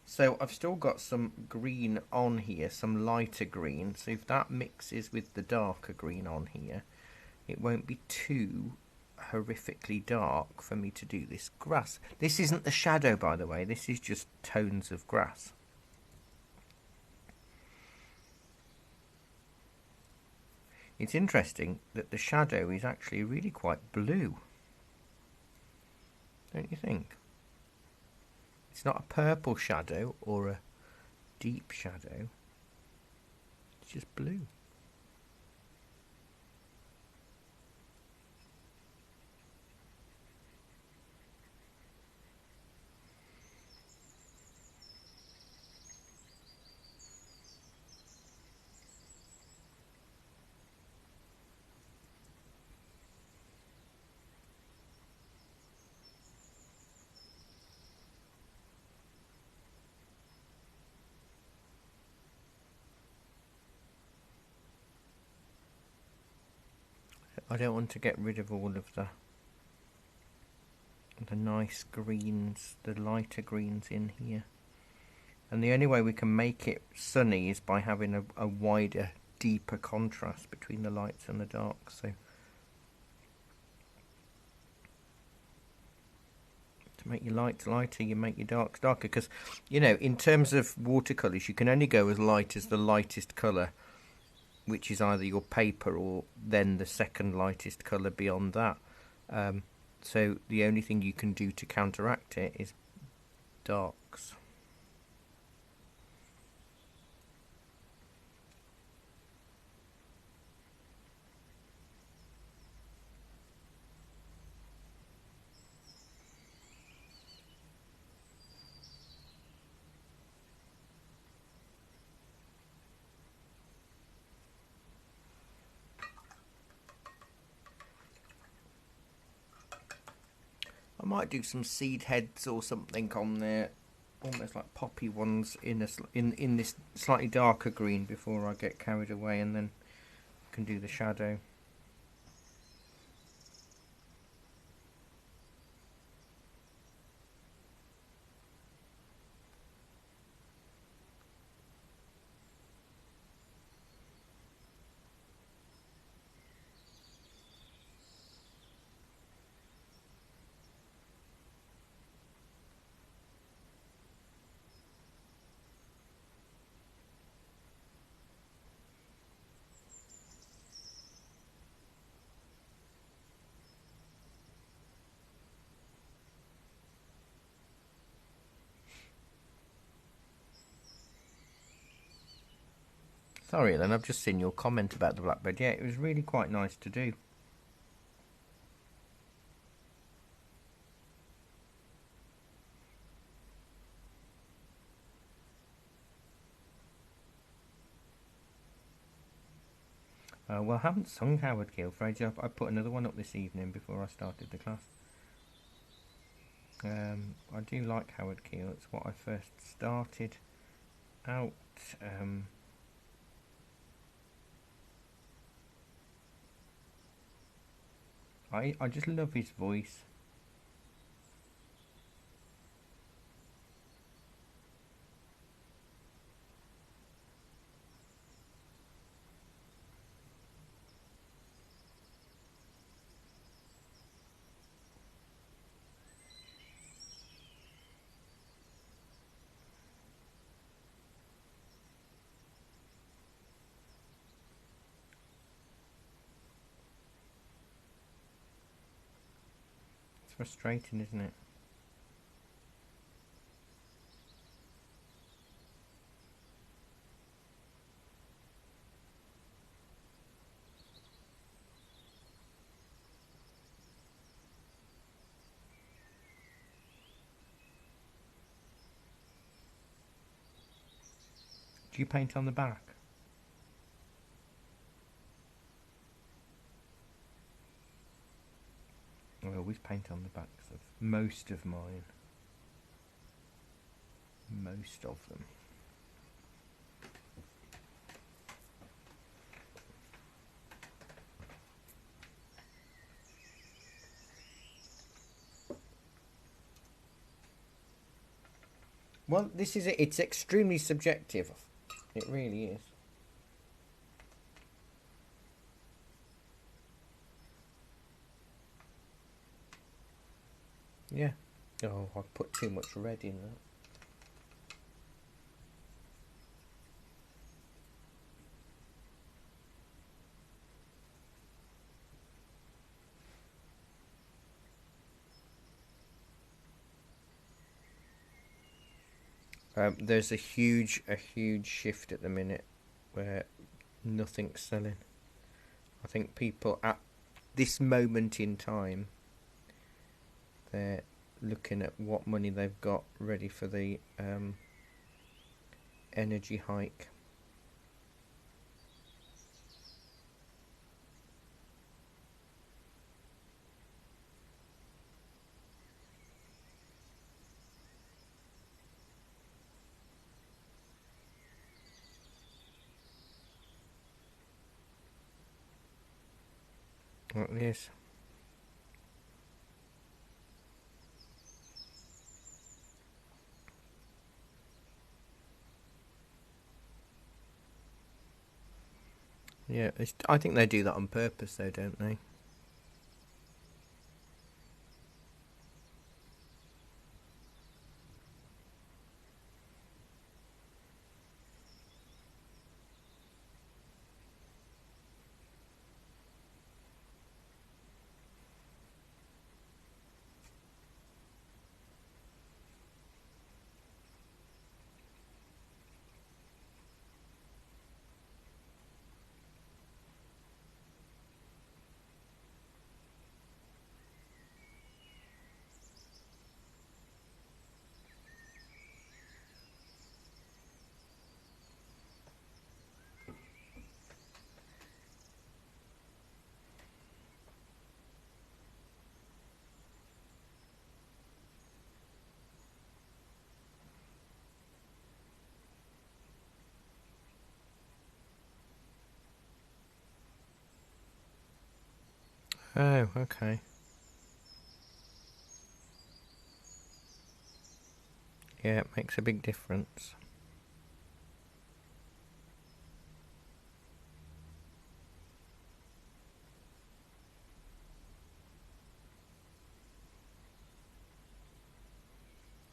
So I've still got some green on here, some lighter green. So if that mixes with the darker green on here, it won't be too horrifically dark for me to do this grass. This isn't the shadow, by the way. This is just tones of grass. It's interesting that the shadow is actually really quite blue. Don't you think? It's not a purple shadow or a deep shadow. It's just blue. I don't want to get rid of all of the nice greens, the lighter greens in here. And the only way we can make it sunny is by having a wider, deeper contrast between the lights and the darks. So to make your lights lighter, you make your darks darker. Because, you know, in terms of watercolours, you can only go as light as the lightest colour, which is either your paper or then the second lightest colour beyond that. So the only thing you can do to counteract it is darks. I might do some seed heads or something on there, almost like poppy ones in this slightly darker green before I get carried away, and then can do the shadow. Sorry then, I've just seen your comment about the blackbird. Yeah, it was really quite nice to do. Well, I haven't sung Howard Keel for ages. I put another one up this evening before I started the class. I do like Howard Keel. It's what I first started out I just love his voice. It's frustrating, isn't it? Do you paint on the back? I always paint on the backs of most of mine. Most of them. Well, this is it. It's extremely subjective. It really is. Yeah. Oh, I've put too much red in that. There's a huge shift at the minute where nothing's selling. I think people at this moment in time, they're looking at what money they've got ready for the energy hike. Well, yes. Yeah, I think they do that on purpose, though, don't they? Oh, okay. Yeah, it makes a big difference.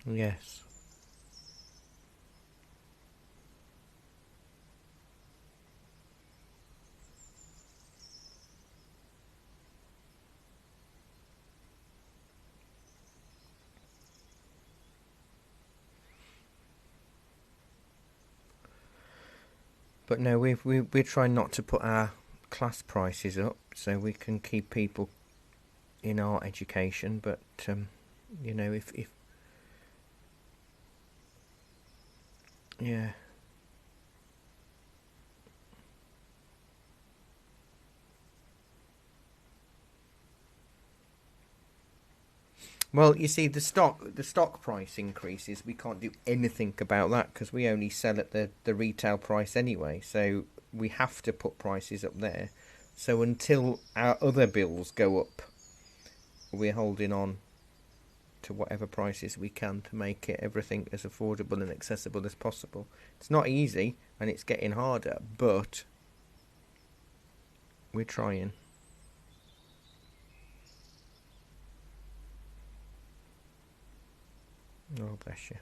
Yes. But no, we're trying not to put our class prices up so we can keep people in art education. But you know, if yeah. Well, you see, the stock price increases. We can't do anything about that because we only sell at the retail price anyway. So we have to put prices up there. So until our other bills go up we're holding on to whatever prices we can to make it everything as affordable and accessible as possible. It's not easy and it's getting harder, but we're trying. Oh, bless you.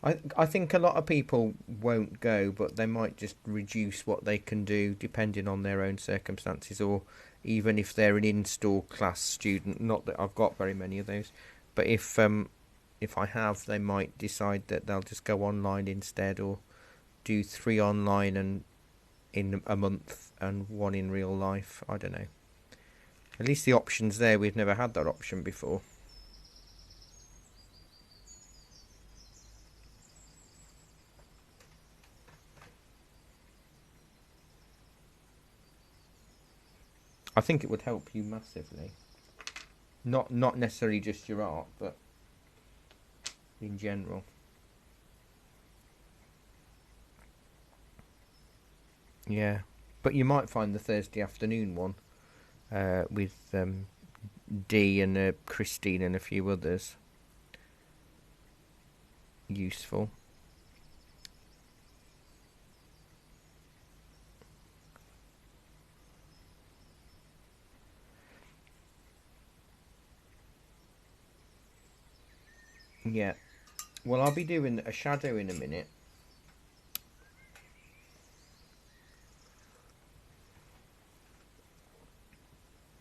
I think a lot of people won't go, but they might just reduce what they can do depending on their own circumstances, or even if they're an in-store class student. Not that I've got very many of those, but if I have, they might decide that they'll just go online instead, or do 3 online and in a month and 1 in real life. I don't know. At least the option's there. We've never had that option before. I think it would help you massively. Not necessarily just your art, but in general. Yeah, but you might find the Thursday afternoon one with Dee and Christine and a few others useful. Yeah. Well, I'll be doing a shadow in a minute.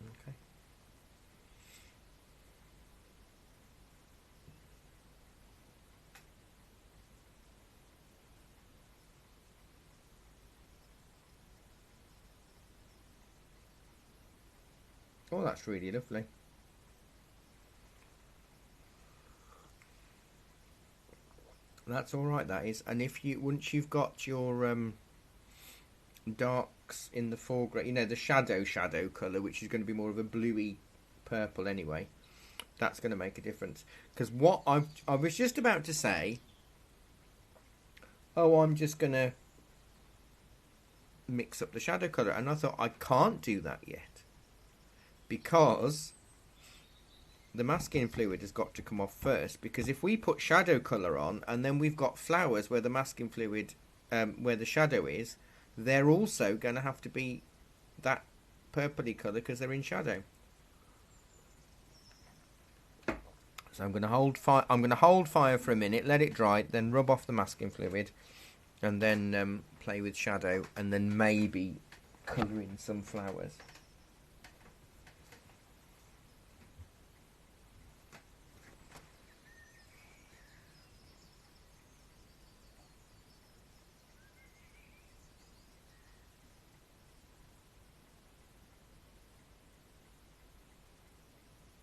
Okay. Oh, that's really lovely. That's all right. That is, and if you once you've got your darks in the foreground, you know the shadow colour, which is going to be more of a bluey purple anyway. That's going to make a difference. Because what I was just about to say, oh, I'm just going to mix up the shadow colour, and I thought I can't do that yet because the masking fluid has got to come off first. Because if we put shadow colour on and then we've got flowers where the masking fluid, where the shadow is, they're also going to have to be that purpley colour because they're in shadow. So I'm going to hold fire. I'm going to hold fire for a minute, let it dry, then rub off the masking fluid, and then play with shadow, and then maybe colour in some flowers.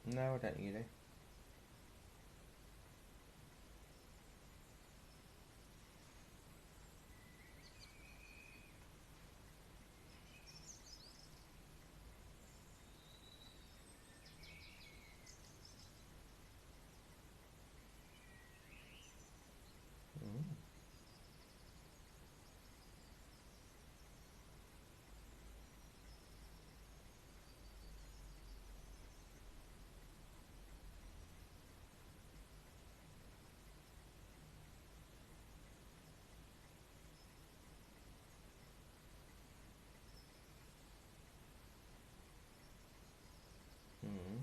No, I don't think you do. Mm. Mm.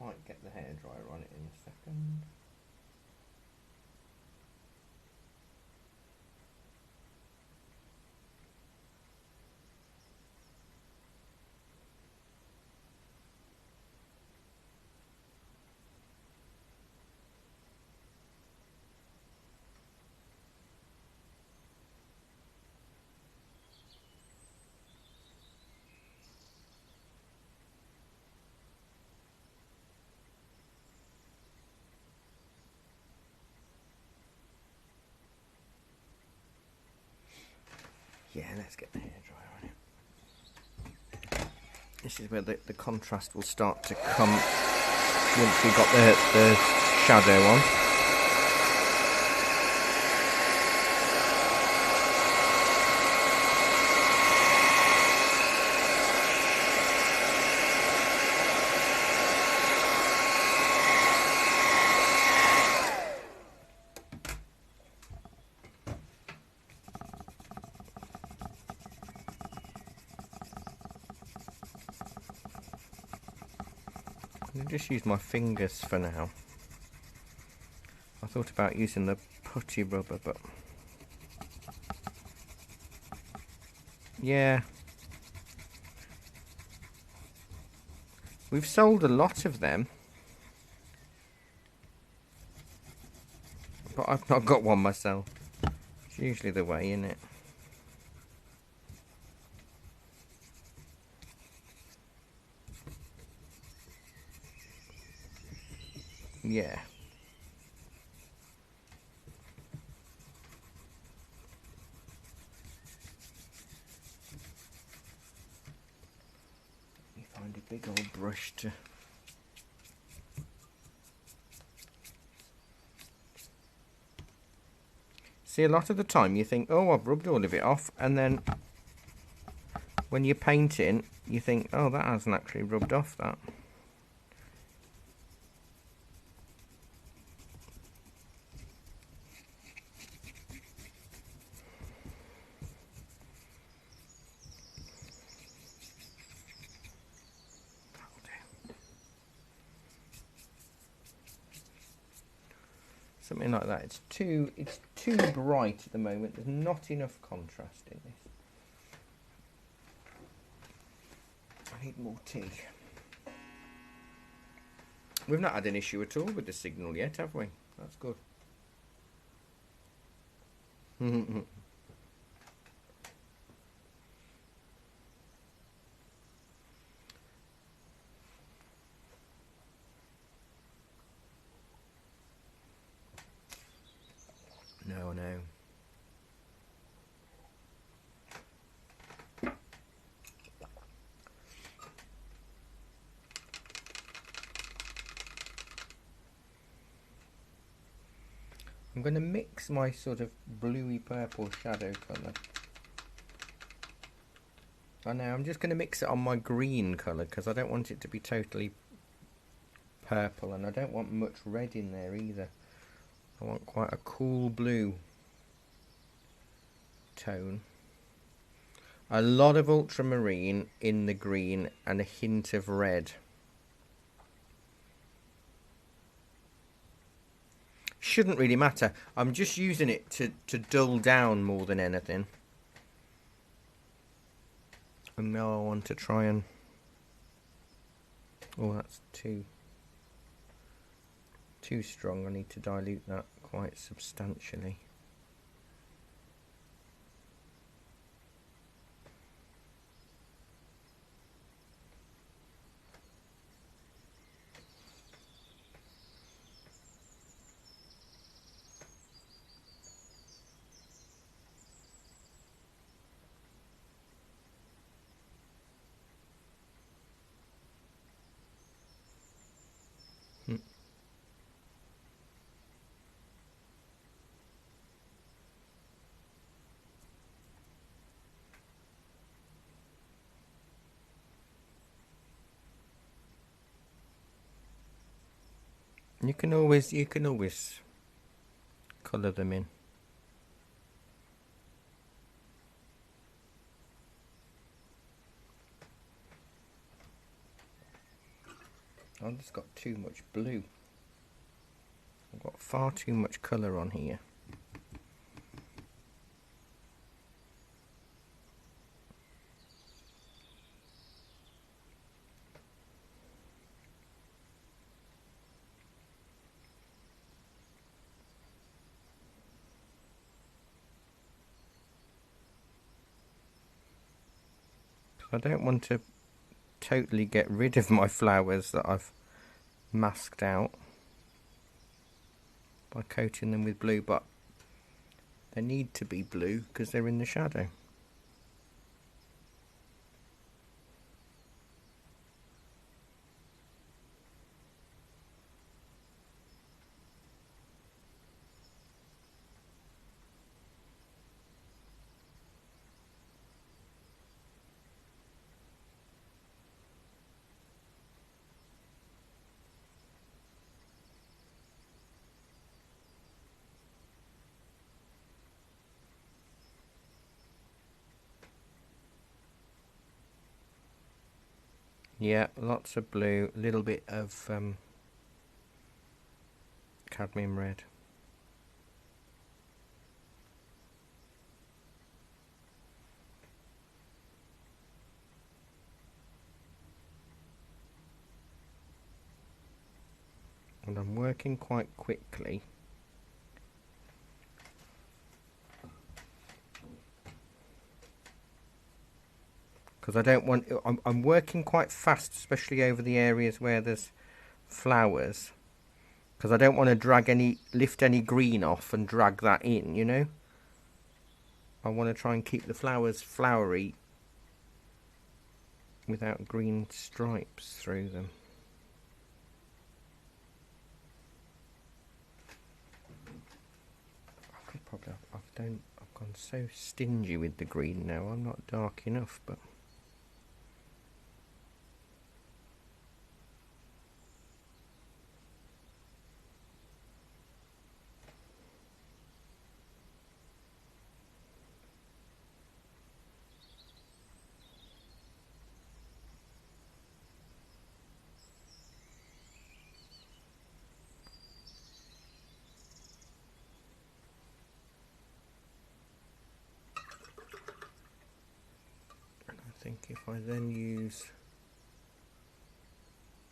Might get the hairdryer on it in a second. Yeah, let's get the hairdryer on it. This is where the contrast will start to come once we've got the shadow on. I'll just use my fingers for now. I thought about using the putty rubber, but yeah, we've sold a lot of them, but I've not got one myself. It's usually the way, isn't it? Yeah. Let me find a big old brush to... See, a lot of the time you think, oh, I've rubbed all of it off, and then when you're painting, you think, oh, that hasn't actually rubbed off that. Something like that. It's too bright at the moment. There's not enough contrast in this. I need more tea. We've not had an issue at all with the signal yet, have we? That's good. No, no. I'm going to mix my sort of bluey purple shadow colour. I know, I'm just going to mix it on my green colour because I don't want it to be totally purple, and I don't want much red in there either. I want quite a cool blue tone. A lot of ultramarine in the green and a hint of red. Shouldn't really matter. I'm just using it to dull down more than anything. And now I want to try and... Oh, that's too strong. I need to dilute that quite substantially. You can always colour them in. I've just got too much blue. I've got far too much colour on here. I don't want to totally get rid of my flowers that I've masked out by coating them with blue, but they need to be blue because they're in the shadow. Yeah, lots of blue, a little bit of cadmium red. And I'm working quite quickly. Because I don't want... I'm working quite fast, especially over the areas where there's flowers. Because I don't want to lift any green off and drag that in, you know? I want to try and keep the flowers flowery without green stripes through them. I could probably... I've gone so stingy with the green now. I'm not dark enough, but... I think if I then use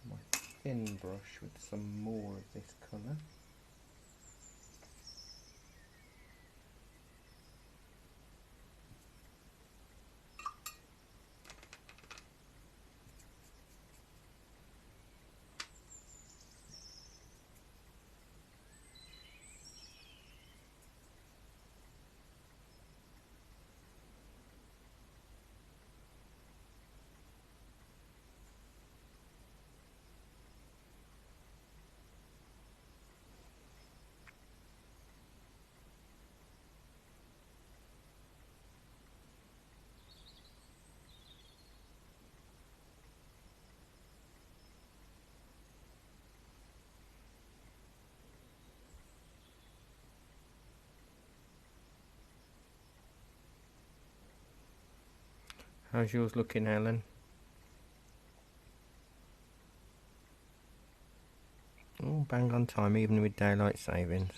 my thin brush with some more of this colour. How's yours looking, Helen? Oh, bang on time, even with daylight savings.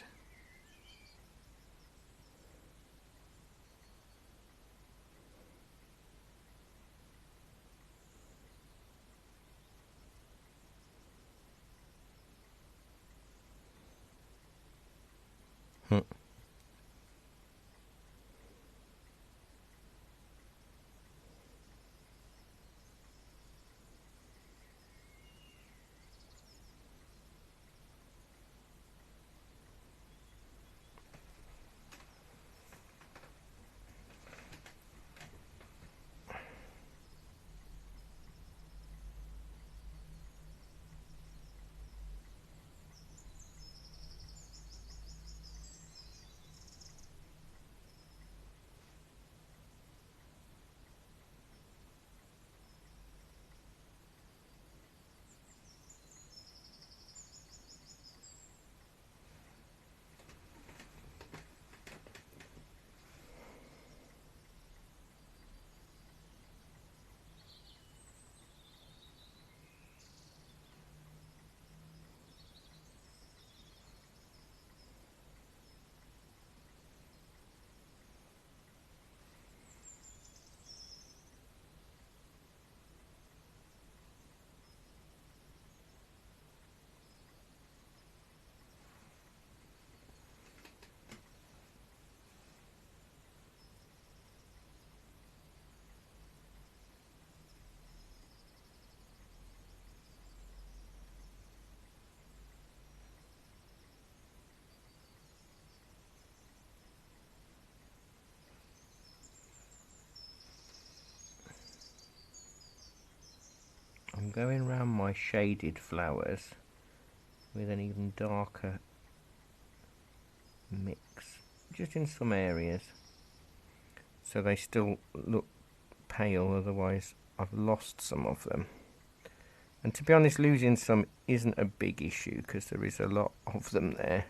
Hmm. I'm going round my shaded flowers with an even darker mix, just in some areas, so they still look pale, otherwise I've lost some of them. And to be honest, losing some isn't a big issue because there is a lot of them there.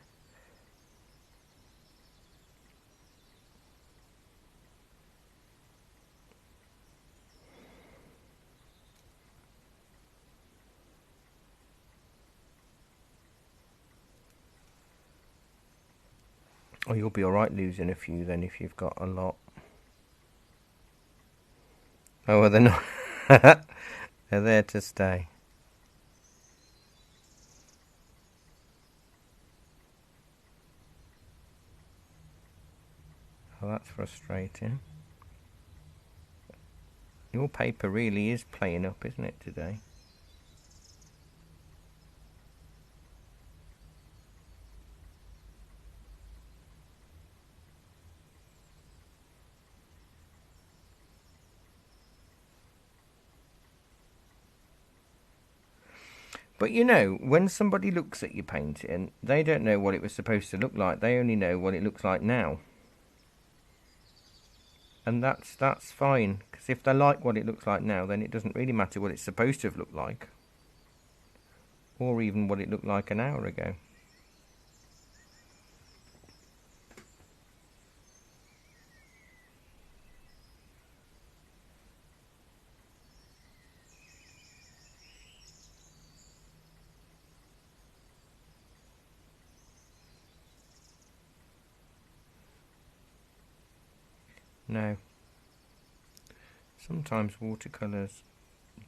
Oh, you'll be alright losing a few then if you've got a lot. Oh, well, they're not. They're there to stay. Oh, that's frustrating. Your paper really is playing up, isn't it, today? But you know, when somebody looks at your painting, they don't know what it was supposed to look like. They only know what it looks like now. And that's fine, because if they like what it looks like now, then it doesn't really matter what it's supposed to have looked like. Or even what it looked like an hour ago. No. Sometimes watercolours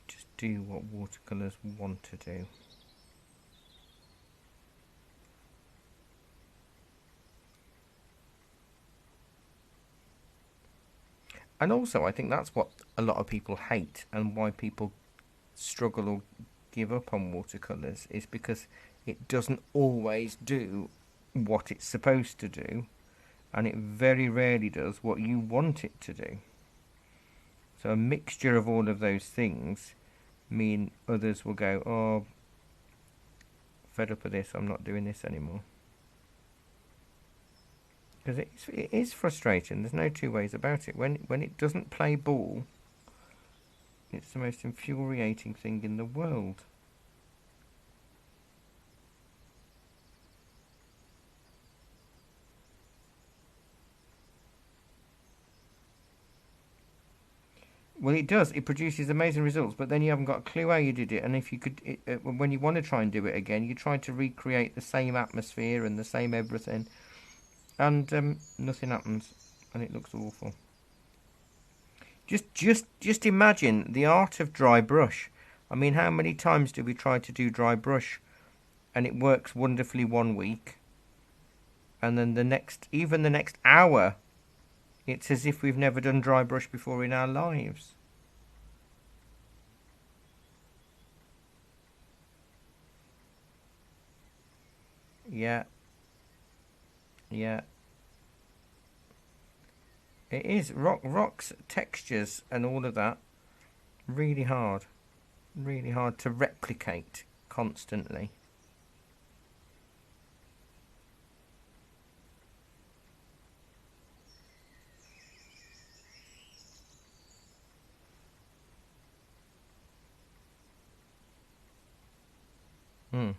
just do what watercolours want to do. And also, I think that's what a lot of people hate, and why people struggle or give up on watercolours, is because it doesn't always do what it's supposed to do, and it very rarely does what you want it to do. So a mixture of all of those things mean others will go, oh, fed up of this, I'm not doing this anymore. Because it is frustrating, there's no two ways about it. When it doesn't play ball, it's the most infuriating thing in the world. Well, it does. It produces amazing results, but then you haven't got a clue how you did it. And if you could, when you want to try and do it again, you try to recreate the same atmosphere and the same everything, and nothing happens, and it looks awful. Just imagine the art of dry brush. I mean, how many times do we try to do dry brush, and it works wonderfully one week, and then even the next hour, it's as if we've never done dry brush before in our lives. Yeah, yeah. It is rocks, textures, and all of that. Really hard. Really hard to replicate constantly. Hmm.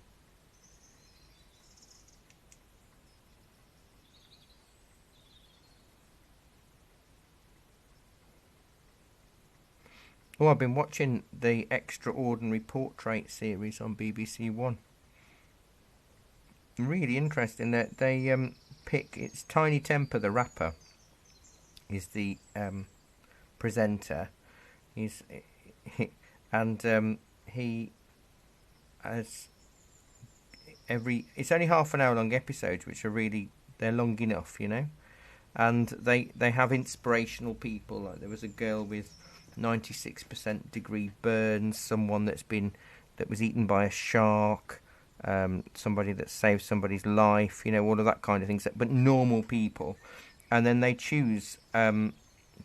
Oh, I've been watching the Extraordinary Portrait series on BBC One. Really interesting that they pick. It's Tiny Temper, the rapper, is the presenter. He's and he has it's only half an hour long episodes, which are really, they're long enough, you know. And they have inspirational people. Like there was a girl with 96% degree burns, someone that was eaten by a shark, somebody that saved somebody's life, you know, all of that kind of things. But normal people, and then they choose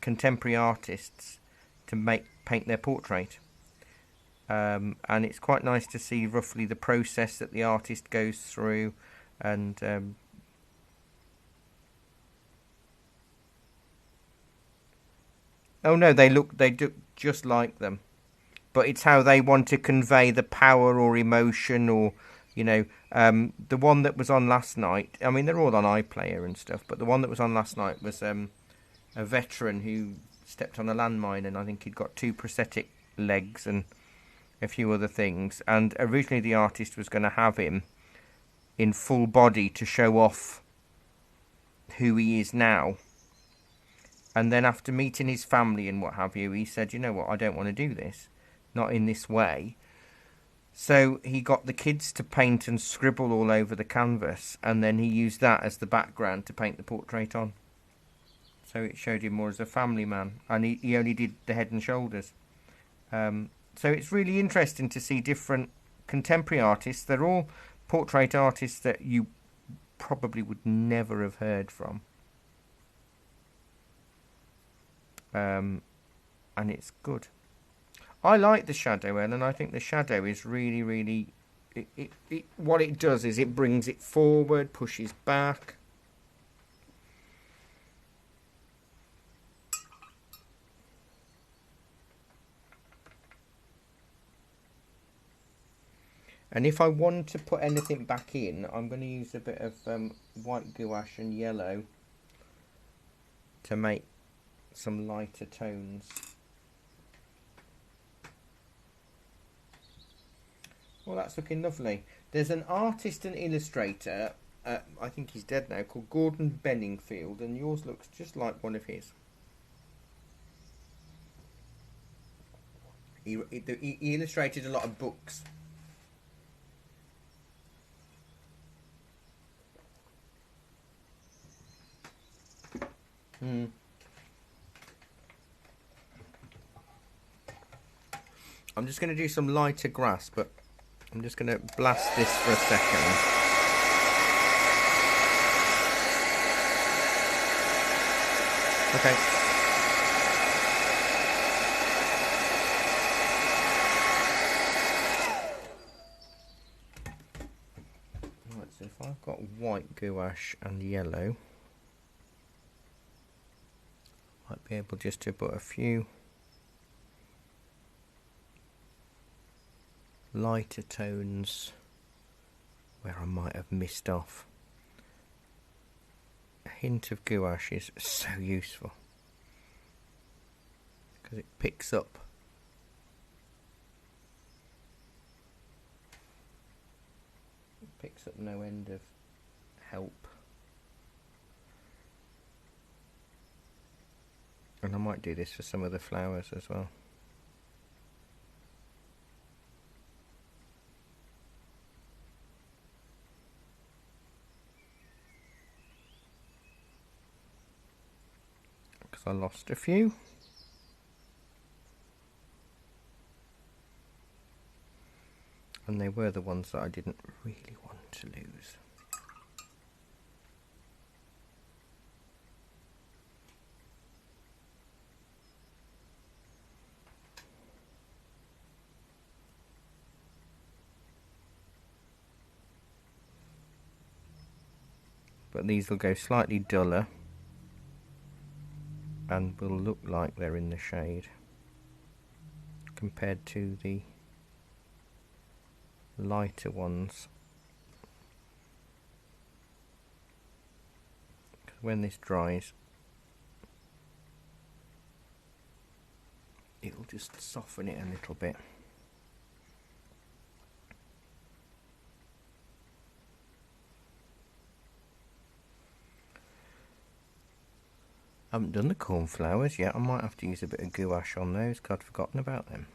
contemporary artists to paint their portrait. And it's quite nice to see roughly the process that the artist goes through, and oh no, they do just like them, but it's how they want to convey the power or emotion, or you know, the one that was on last night. I mean, they're all on iPlayer and stuff, but the one that was on last night was a veteran who stepped on a landmine, and I think he'd got two prosthetic legs and a few other things. And originally, the artist was going to have him in full body to show off who he is now. And then after meeting his family and what have you, he said, you know what, I don't want to do this. Not in this way. So he got the kids to paint and scribble all over the canvas, and then he used that as the background to paint the portrait on. So it showed him more as a family man, and he only did the head and shoulders. So it's really interesting to see different contemporary artists. They're all portrait artists that you probably would never have heard from. And it's good. I like the shadow, Ellen. I think the shadow is really, really... what it does is it brings it forward, pushes back. And if I want to put anything back in, I'm going to use a bit of white gouache and yellow to make some lighter tones. Well, that's looking lovely. There's an artist and illustrator, I think he's dead now, called Gordon Benningfield, and yours looks just like one of his. He illustrated a lot of books. I'm just going to do some lighter grass, but I'm just going to blast this for a second. Okay. Right, so if I've got white gouache and yellow, I might be able just to put a few lighter tones where I might have missed off. A hint of gouache is so useful because it picks up no end of help. And I might do this for some of the flowers as well. Because I lost a few. And they were the ones that I didn't really want to lose. But these will go slightly duller and will look like they're in the shade compared to the lighter ones. Because when this dries, it'll just soften it a little bit. I haven't done the cornflowers yet. I might have to use a bit of gouache on those because I'd forgotten about them.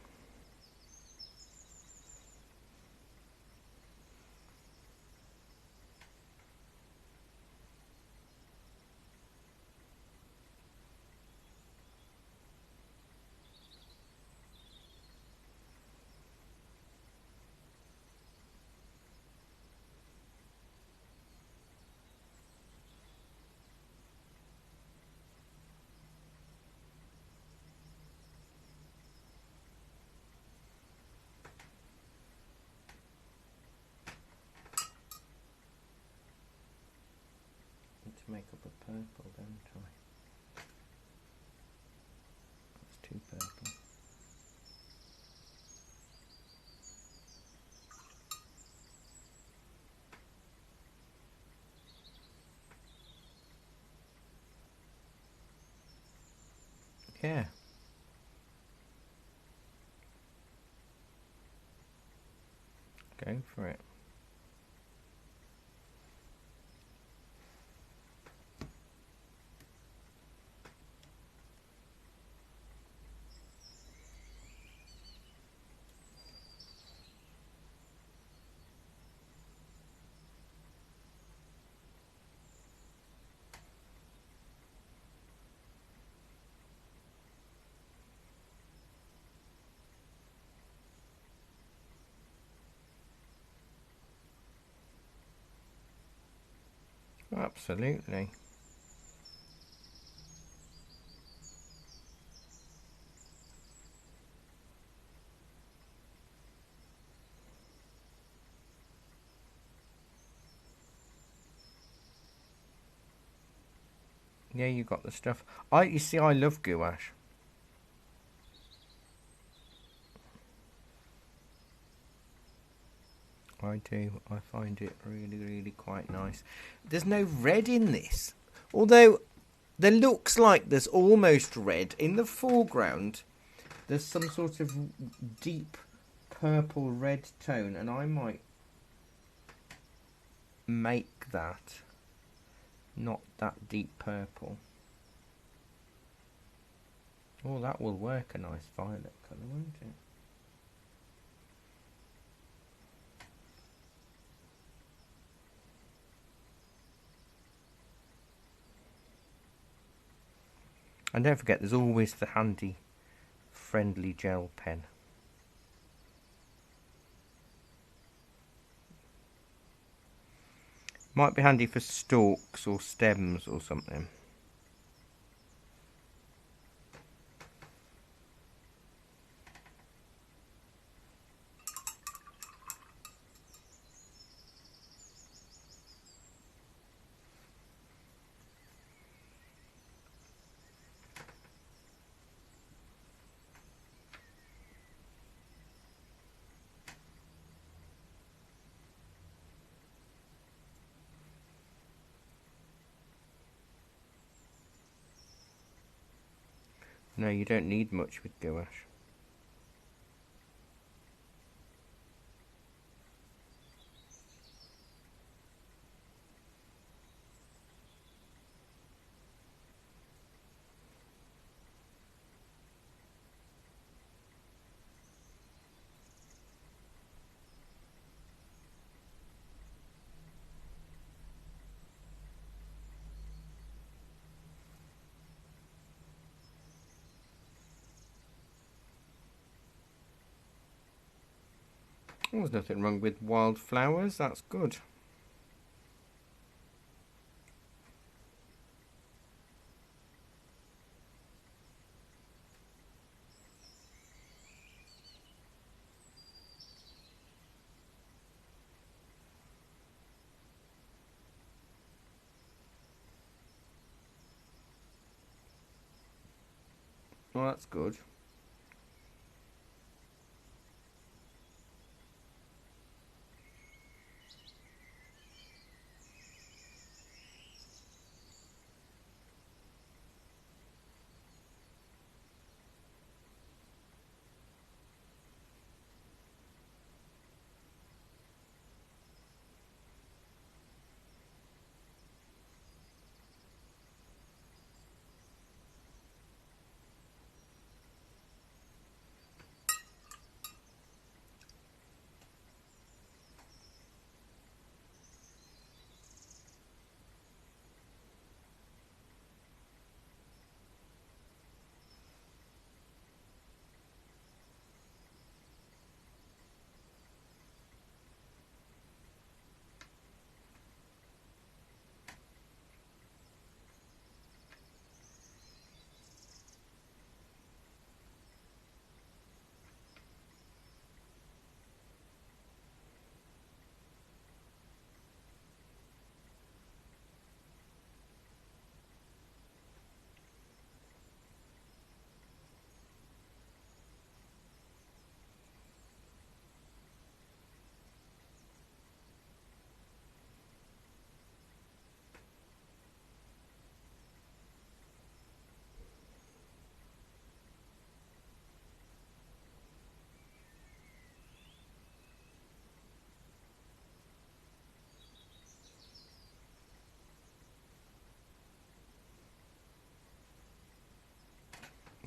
To make up a purple, don't I? That's too purple. Yeah. Go for it. absolutely. Yeah, you got the stuff. You see, I love gouache. I do. I find it really, really quite nice. There's no red in this. Although, there looks like there's almost red. In the foreground, there's some sort of deep purple red tone. And I might make that not that deep purple. Oh, that will work, a nice violet colour, won't it? And don't forget, there's always the handy, friendly gel pen. Might be handy for stalks or stems or something. No, you don't need much with gouache. Oh, there's nothing wrong with wildflowers, that's good. Well, that's good.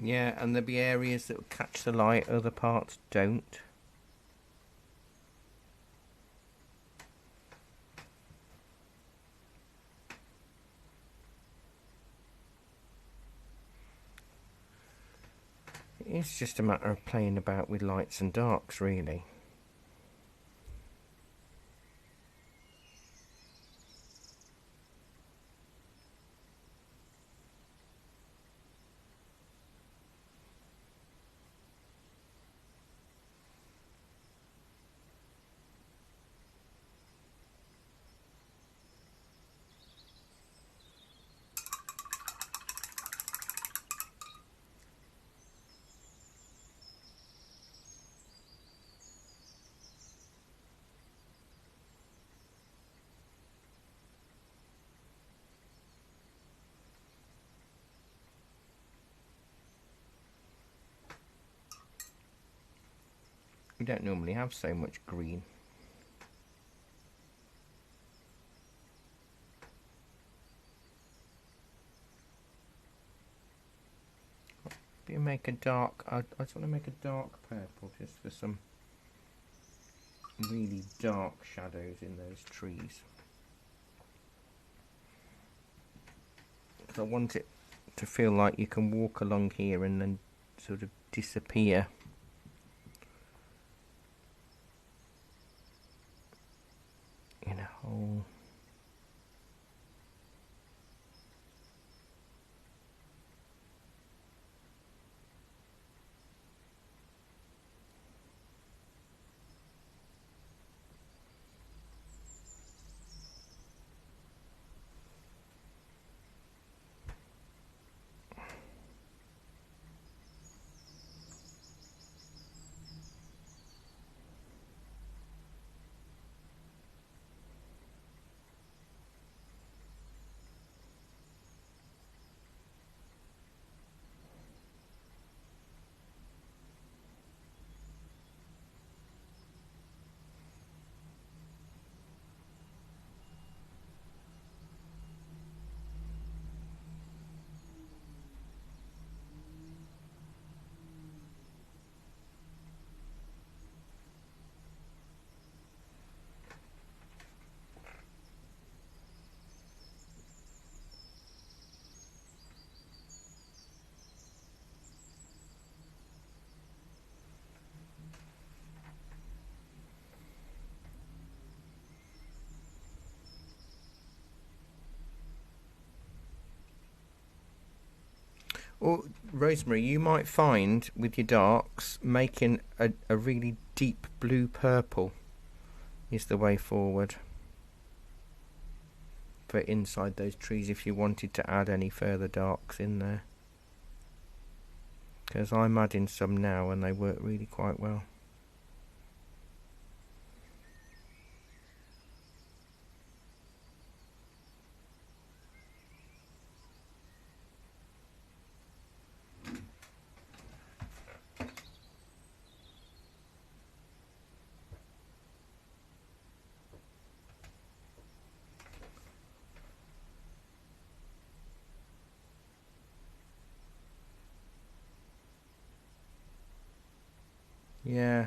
Yeah, and there'll be areas that will catch the light, other parts don't. It's just a matter of playing about with lights and darks, really. We don't normally have so much green. Maybe make a dark. I just want to make a dark purple just for some really dark shadows in those trees. Because I want it to feel like you can walk along here and then sort of disappear. In a hole. Or, Rosemary, you might find with your darks making a really deep blue purple is the way forward for inside those trees if you wanted to add any further darks in there. Because I'm adding some now and they work really quite well. Yeah.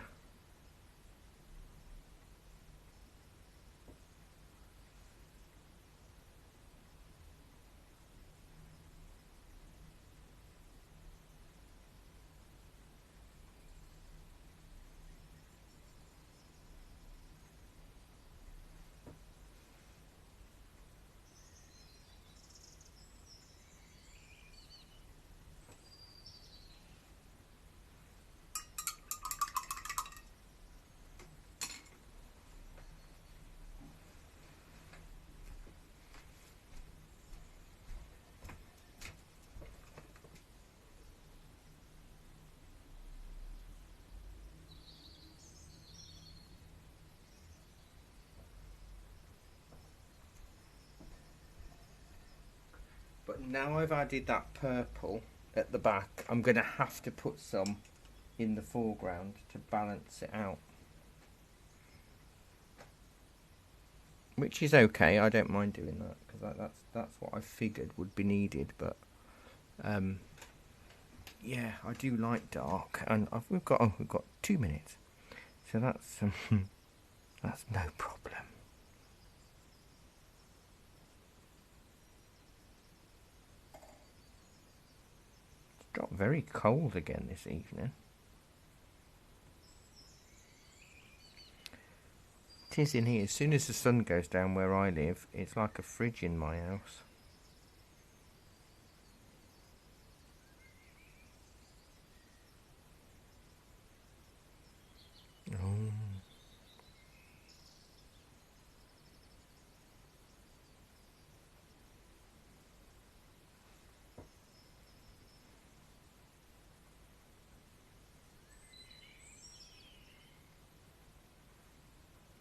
But now I've added that purple at the back, I'm going to have to put some in the foreground to balance it out. Which is okay, I don't mind doing that, because that's what I figured would be needed, but yeah, I do like dark, and we've got 2 minutes, so that's that's no problem. It's got very cold again this evening. It is in here. As soon as the sun goes down where I live, it's like a fridge in my house. Oh.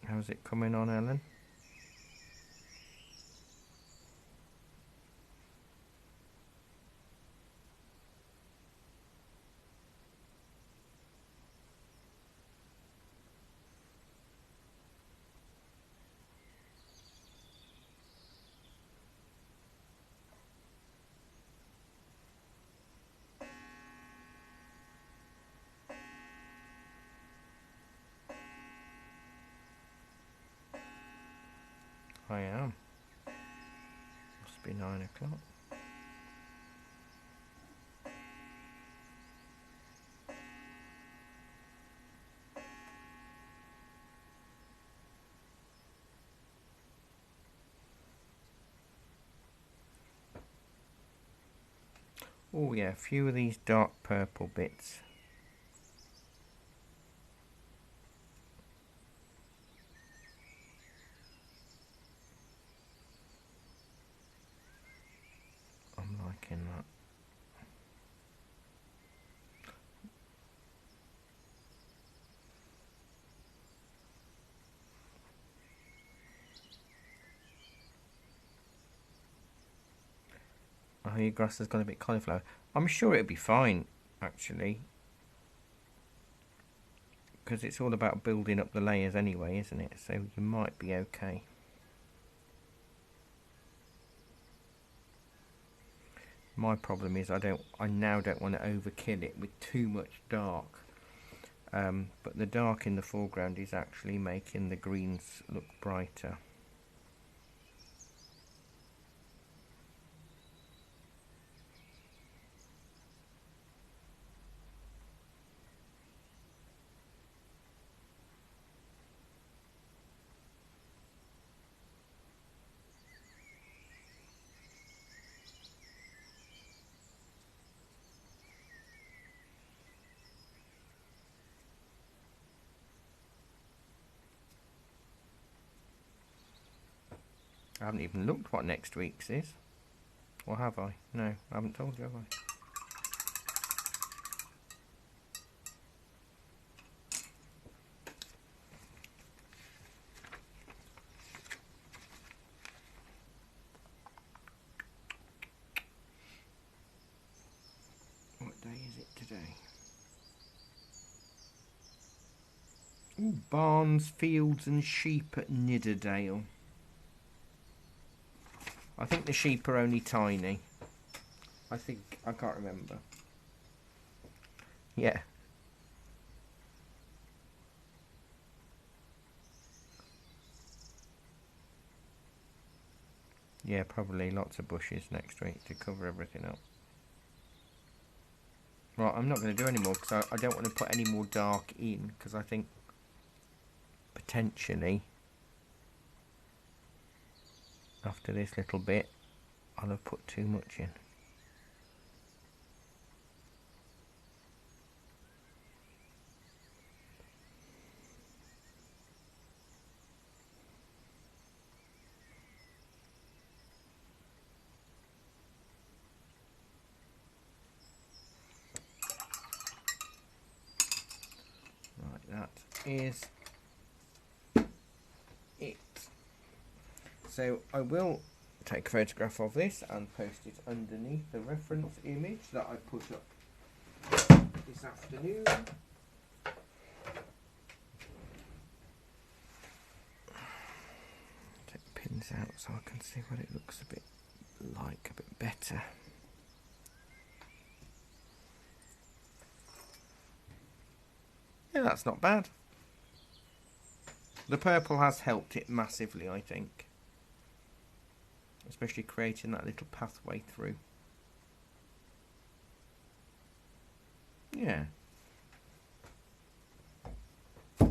How's it coming on, Ellen? I am. Must be 9 o'clock. Oh yeah, a few of these dark purple bits. I'm liking that. Oh, your grass has got a bit cauliflower. I'm sure it'll be fine, actually. Because it's all about building up the layers anyway, isn't it? So you might be okay. My problem is I now don't want to overkill it with too much dark. But the dark in the foreground is actually making the greens look brighter. I haven't even looked what next week's is. Or have I? No, I haven't told you, have I? What day is it today? Ooh, barns, fields and sheep at Nidderdale. I think the sheep are only tiny. I can't remember. Yeah. Yeah, probably lots of bushes next week to cover everything up. Right, I'm not going to do any more because I don't want to put any more dark in because I think potentially after this little bit I'll have put too much in. Right, that is it. So I will take a photograph of this and post it underneath the reference image that I put up this afternoon. Take the pins out so I can see what it looks a bit better. Yeah, that's not bad. The purple has helped it massively, I think. Especially creating that little pathway through. Yeah. I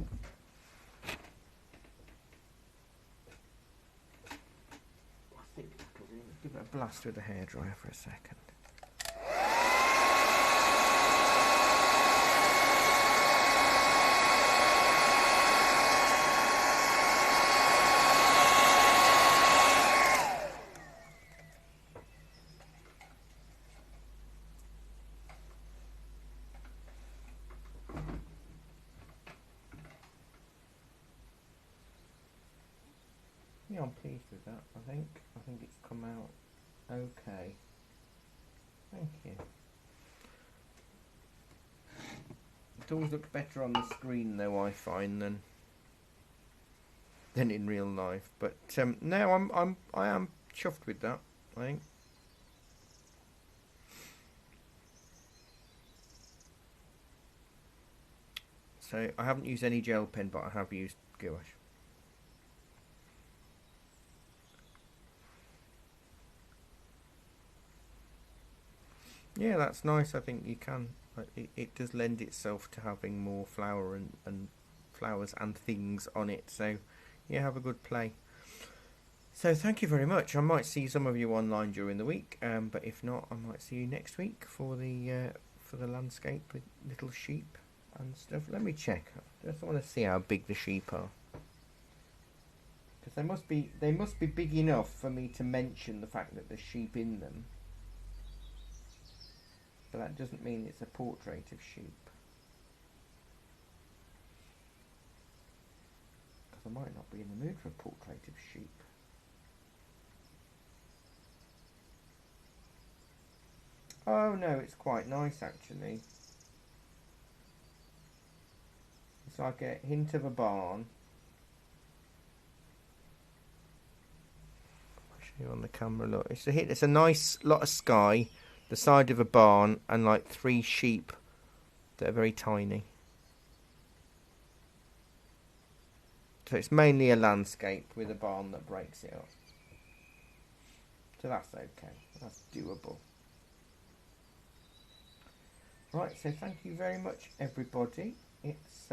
think that'll do. Give it a blast with the hairdryer for a second. Yeah, I'm pleased with that, I think. I think it's come out okay. Thank you. It always looks better on the screen though, I find, than in real life. But no, I am chuffed with that, I think. So I haven't used any gel pen, but I have used gouache. Yeah, that's nice. I think you can. It does lend itself to having more flower and flowers and things on it. So, yeah, have a good play. So, thank you very much. I might see some of you online during the week, but if not, I might see you next week for the landscape with little sheep and stuff. Let me check. I just want to see how big the sheep are, because they must be big enough for me to mention the fact that there's sheep in them. But that doesn't mean it's a portrait of sheep. Because I might not be in the mood for a portrait of sheep. Oh no, it's quite nice actually. It's like a hint of a barn. I'll show you on the camera, look. It's a nice lot of sky, the side of a barn, and like 3 sheep that are very tiny. So it's mainly a landscape with a barn that breaks it up. So that's okay. That's doable. Right, so thank you very much, everybody. It's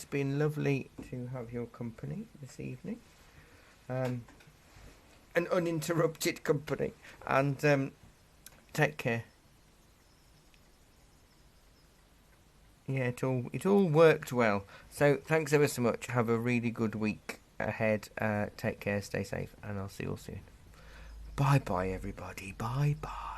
been lovely to have your company this evening. An uninterrupted company. And take care. Yeah, it all worked well. So thanks ever so much. Have a really good week ahead. Take care, stay safe, and I'll see you all soon. Bye bye, everybody. Bye bye.